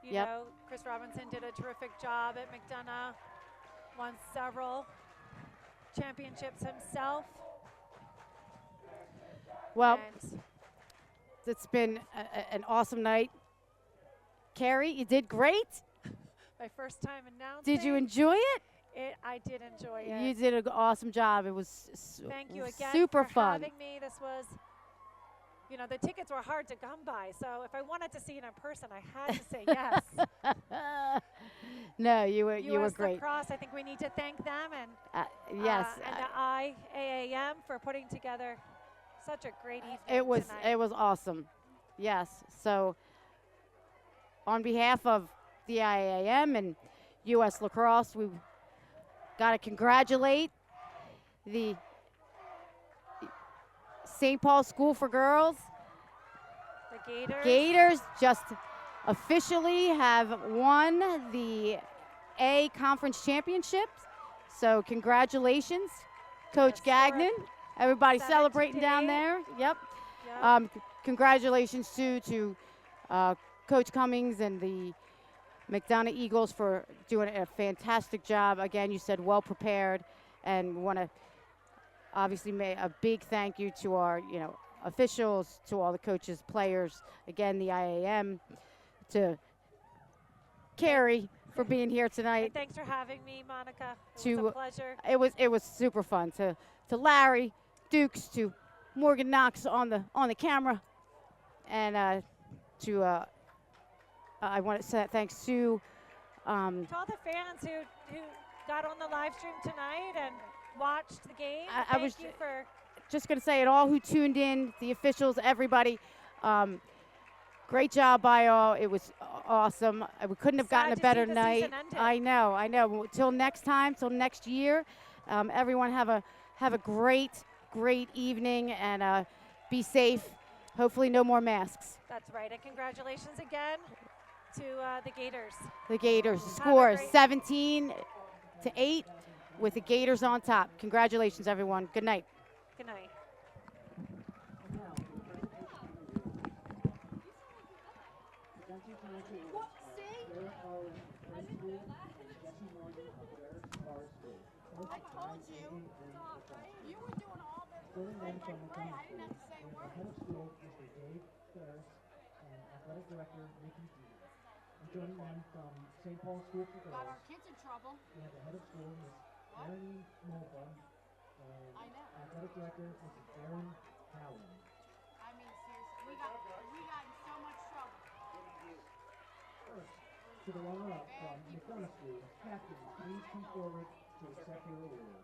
You Yep. know, Chris Robinson did a terrific job at McDonough, won several championships himself. Well, and it's been an awesome night. Carrie, you did great. my first time announcing. Did you enjoy it? I did enjoy it. You did an awesome job. It was Thank you again super for fun. having me. This was, you know, the tickets were hard to come by, so if I wanted to see it in person, I had to say yes. No, you were great. Lacrosse, I think we need to thank them and yes, and the IAAM for putting together such a great evening. It was awesome. Yes. So on behalf of the IAAM and U.S. Lacrosse, we got to congratulate the St. Paul School for Girls. The Gators. Gators just officially have won the A Conference Championships. So congratulations, Coach Gagnon. Everybody celebrating down there. Yep. Congratulations to Coach Cummings and the McDonough Eagles for doing a fantastic job. Again, you said well prepared, and want to obviously make a big thank you to our, you know, officials, to all the coaches, players, again, the IAM, to Carrie for being here tonight. And thanks for having me, Monica. It was a pleasure. It was super fun. To Larry Dukes, to Morgan Knox on the camera, and I want to say thanks to all the fans who got on the live stream tonight and watched the game. Thank you for just going to say it all who tuned in, the officials, everybody. Great job by all. It was awesome. We couldn't have gotten a better night. I know. Till next time, till next year. Everyone have a great evening, and be safe. Hopefully no more masks. That's right. And congratulations again to the Gators. The Gators score 17-8 with the Gators on top. Congratulations, everyone. Good night. Good night. I told you. You were doing all the right. I didn't have to say a word. Head of school, Mr. Dave Ferris, and athletic director Nikki Dean. And joining them from St. Paul School for Girls. Got our kids in trouble. We have the head of school, Ms. Erin Mulva, and athletic director, Mrs. Erin Cowan. I mean, seriously, we got in so much trouble. First, to the runner-up from McDonough School, Captain, please come forward to accept your award.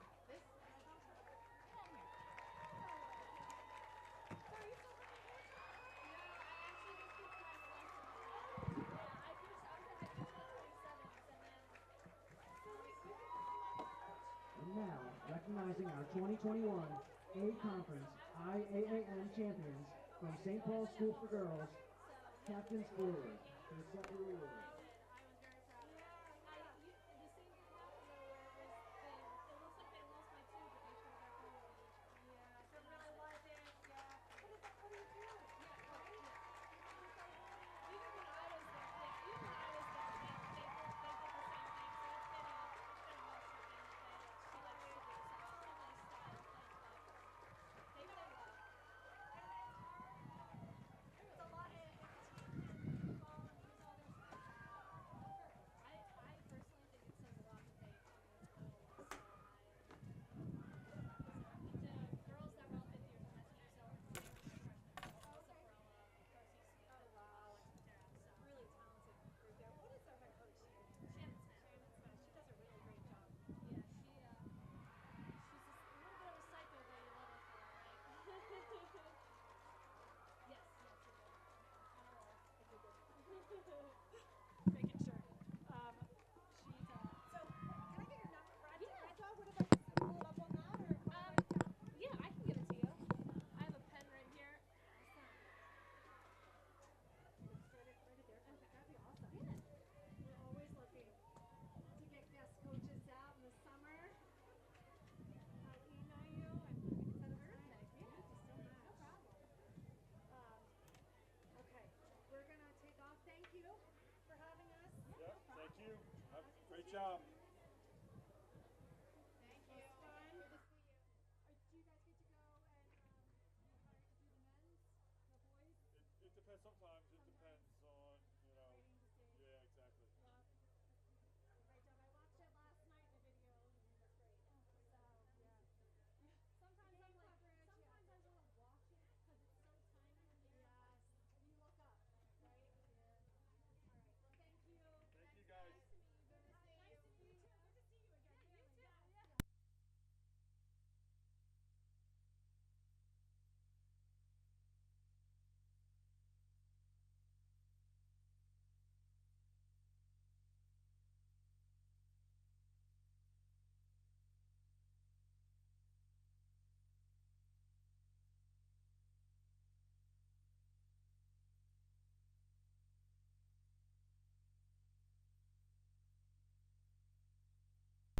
And now, recognizing our 2021 A Conference IAAM champions from St. Paul School for Girls, Captain Brewer, to accept your award.